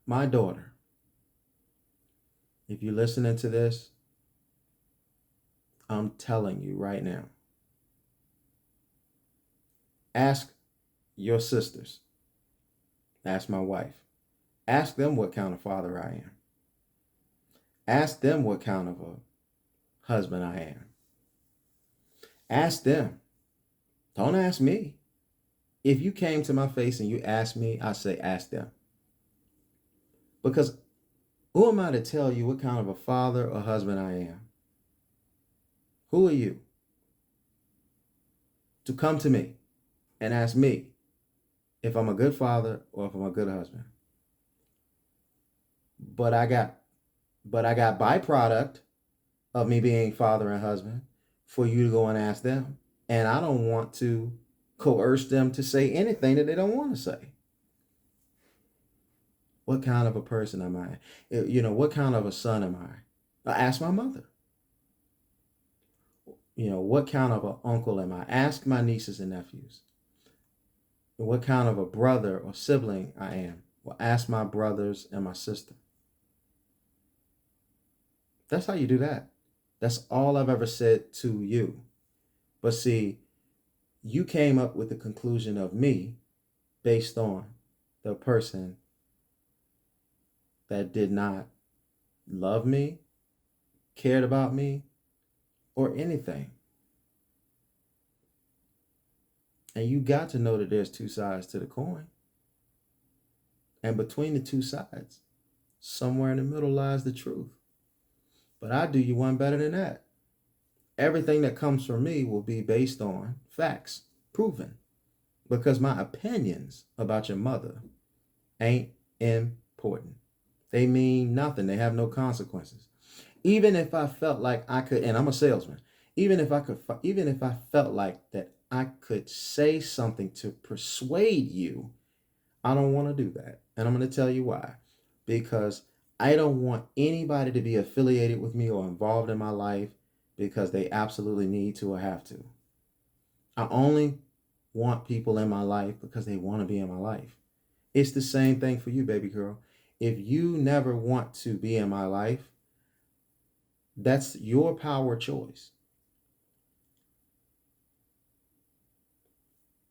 daughter, if you're listening to this, I'm telling you right now, ask your sisters, ask my wife, ask them what kind of father I am. Ask them what kind of a husband I am. Ask them. Don't ask me. If you came to my face and you asked me, I say ask them. Because who am I to tell you what kind of a father or husband I am? Who are you to come to me and ask me if I'm a good father or if I'm a good husband? But I got byproduct of me being father and husband for you to go and ask them. And I don't want to coerce them to say anything that they don't want to say. What kind of a person am I? What kind of a son am I? Ask my mother. What kind of an uncle am I? Ask my nieces and nephews. What kind of a brother or sibling I am? Well, ask my brothers and my sister. That's how you do that. That's all I've ever said to you. But see, you came up with the conclusion of me based on the person that did not love me, cared about me, or anything. And you got to know that there's two sides to the coin. And between the two sides, somewhere in the middle lies the truth. But I do you one better than that. Everything that comes from me will be based on facts, proven. Because my opinions about your mother ain't important. They mean nothing. They have no consequences. Even if I felt like I could, and I'm a salesman, even if I felt like that I could say something to persuade you, I don't want to do that. And I'm going to tell you why. Because I don't want anybody to be affiliated with me or involved in my life because they absolutely need to or have to. I only want people in my life because they want to be in my life. It's the same thing for you, baby girl. If you never want to be in my life, that's your power choice.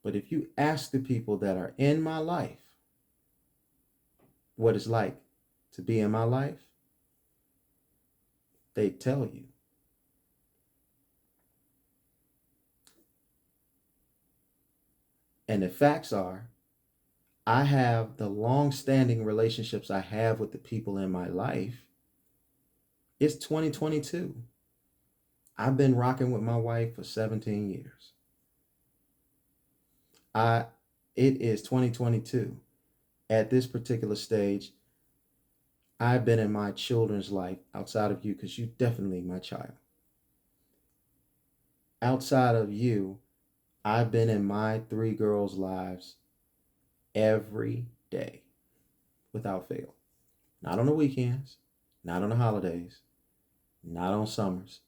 But if you ask the people that are in my life what it's like to be in my life, they tell you. And the facts are, I have the long standing relationships I have with the people in my life. It's 2022. I've been rocking with my wife for 17 years. I it is 2022. At this particular stage, I've been in my children's life outside of you because you definitely my child. Outside of you, I've been in my three girls' lives every day without fail. Not on the weekends, not on the holidays, not on summers.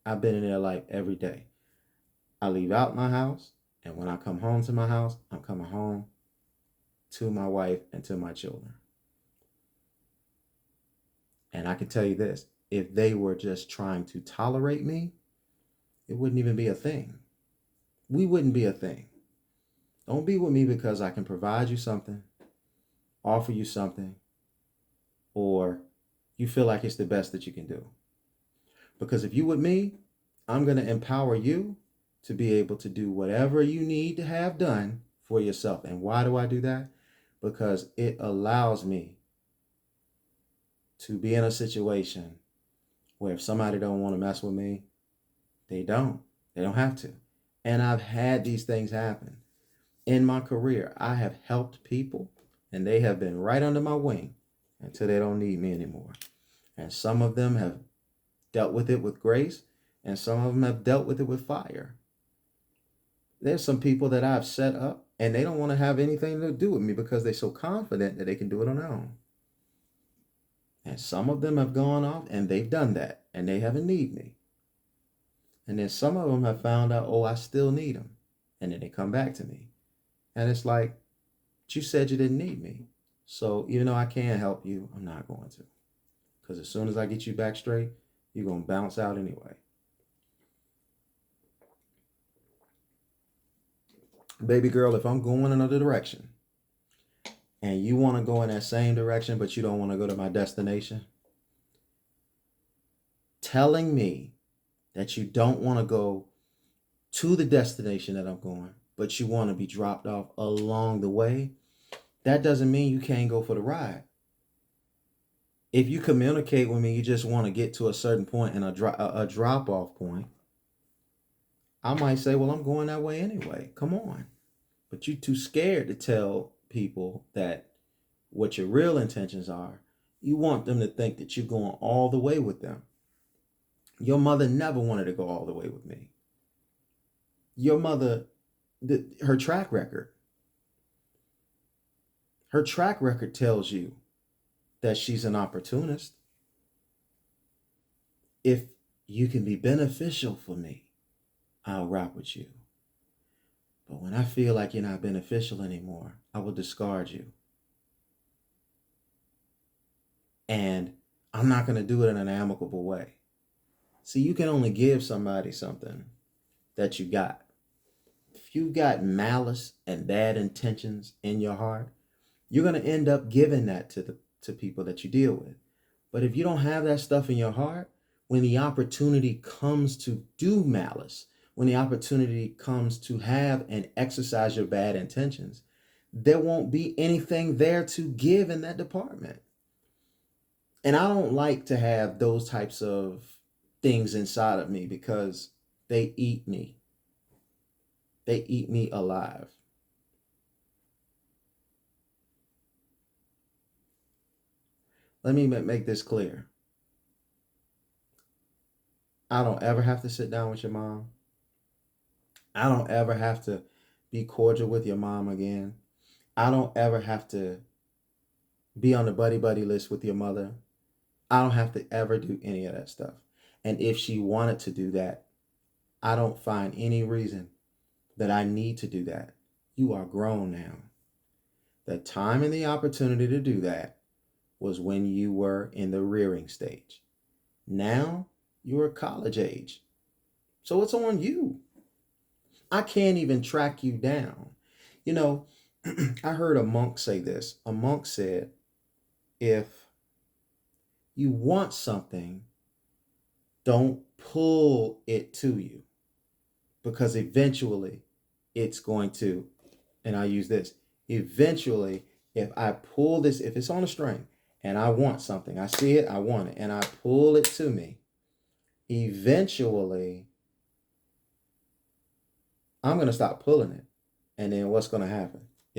I've been in their life every day. I leave out my house, and when I come home to my house, I'm coming home to my wife and to my children. And I can tell you this, if they were just trying to tolerate me, it wouldn't even be a thing. We wouldn't be a thing. Don't be with me because I can provide you something, offer you something, or you feel like it's the best that you can do. Because if you with me, I'm going to empower you to be able to do whatever you need to have done for yourself. And why do I do that? Because it allows me to be in a situation where if somebody don't want to mess with me, they don't. They don't have to. And I've had these things happen. In my career, I have helped people and they have been right under my wing until they don't need me anymore. And some of them have dealt with it with grace, and some of them have dealt with it with fire. There's some people that I've set up and they don't want to have anything to do with me because they're so confident that they can do it on their own. And some of them have gone off and they've done that and they haven't need me. And then some of them have found out, oh, I still need them. And then they come back to me. And it's like, you said you didn't need me. So even though I can help you, I'm not going to. Because as soon as I get you back straight, you're going to bounce out anyway. Baby girl, if I'm going another direction and you want to go in that same direction, but you don't want to go to my destination, telling me that you don't want to go to the destination that I'm going, but you want to be dropped off along the way, that doesn't mean you can't go for the ride. If you communicate with me, you just want to get to a certain point and a drop off point, I might say, well, I'm going that way anyway. Come on. But you're too scared to tell people that what your real intentions are. You want them to think that you're going all the way with them. Your mother never wanted to go all the way with me. Your mother, her track record tells you that she's an opportunist. If you can be beneficial for me, I'll rock with you. But when I feel like you're not beneficial anymore, I will discard you. And I'm not going to do it in an amicable way. See, you can only give somebody something that you got. If you got malice and bad intentions in your heart, you're going to end up giving that to people that you deal with. But if you don't have that stuff in your heart, when the opportunity comes to do malice, when the opportunity comes to have and exercise your bad intentions, there won't be anything there to give in that department. And I don't like to have those types of things inside of me because they eat me. They eat me alive. Let me make this clear. I don't ever have to sit down with your mom. I don't ever have to be cordial with your mom again. I don't ever have to be on the buddy buddy list with your mother. I don't have to ever do any of that stuff. And if she wanted to do that, I don't find any reason that I need to do that. You are grown now. The time and the opportunity to do that was when you were in the rearing stage. Now you're college age. So it's on you. I can't even track you down. You know, I heard a monk say this. A monk said, if you want something, don't pull it to you, because eventually it's going to, and I use this, eventually, if I pull this, if it's on a string and I want something, I see it, I want it, and I pull it to me, eventually I'm going to stop pulling it. And then what's going to happen?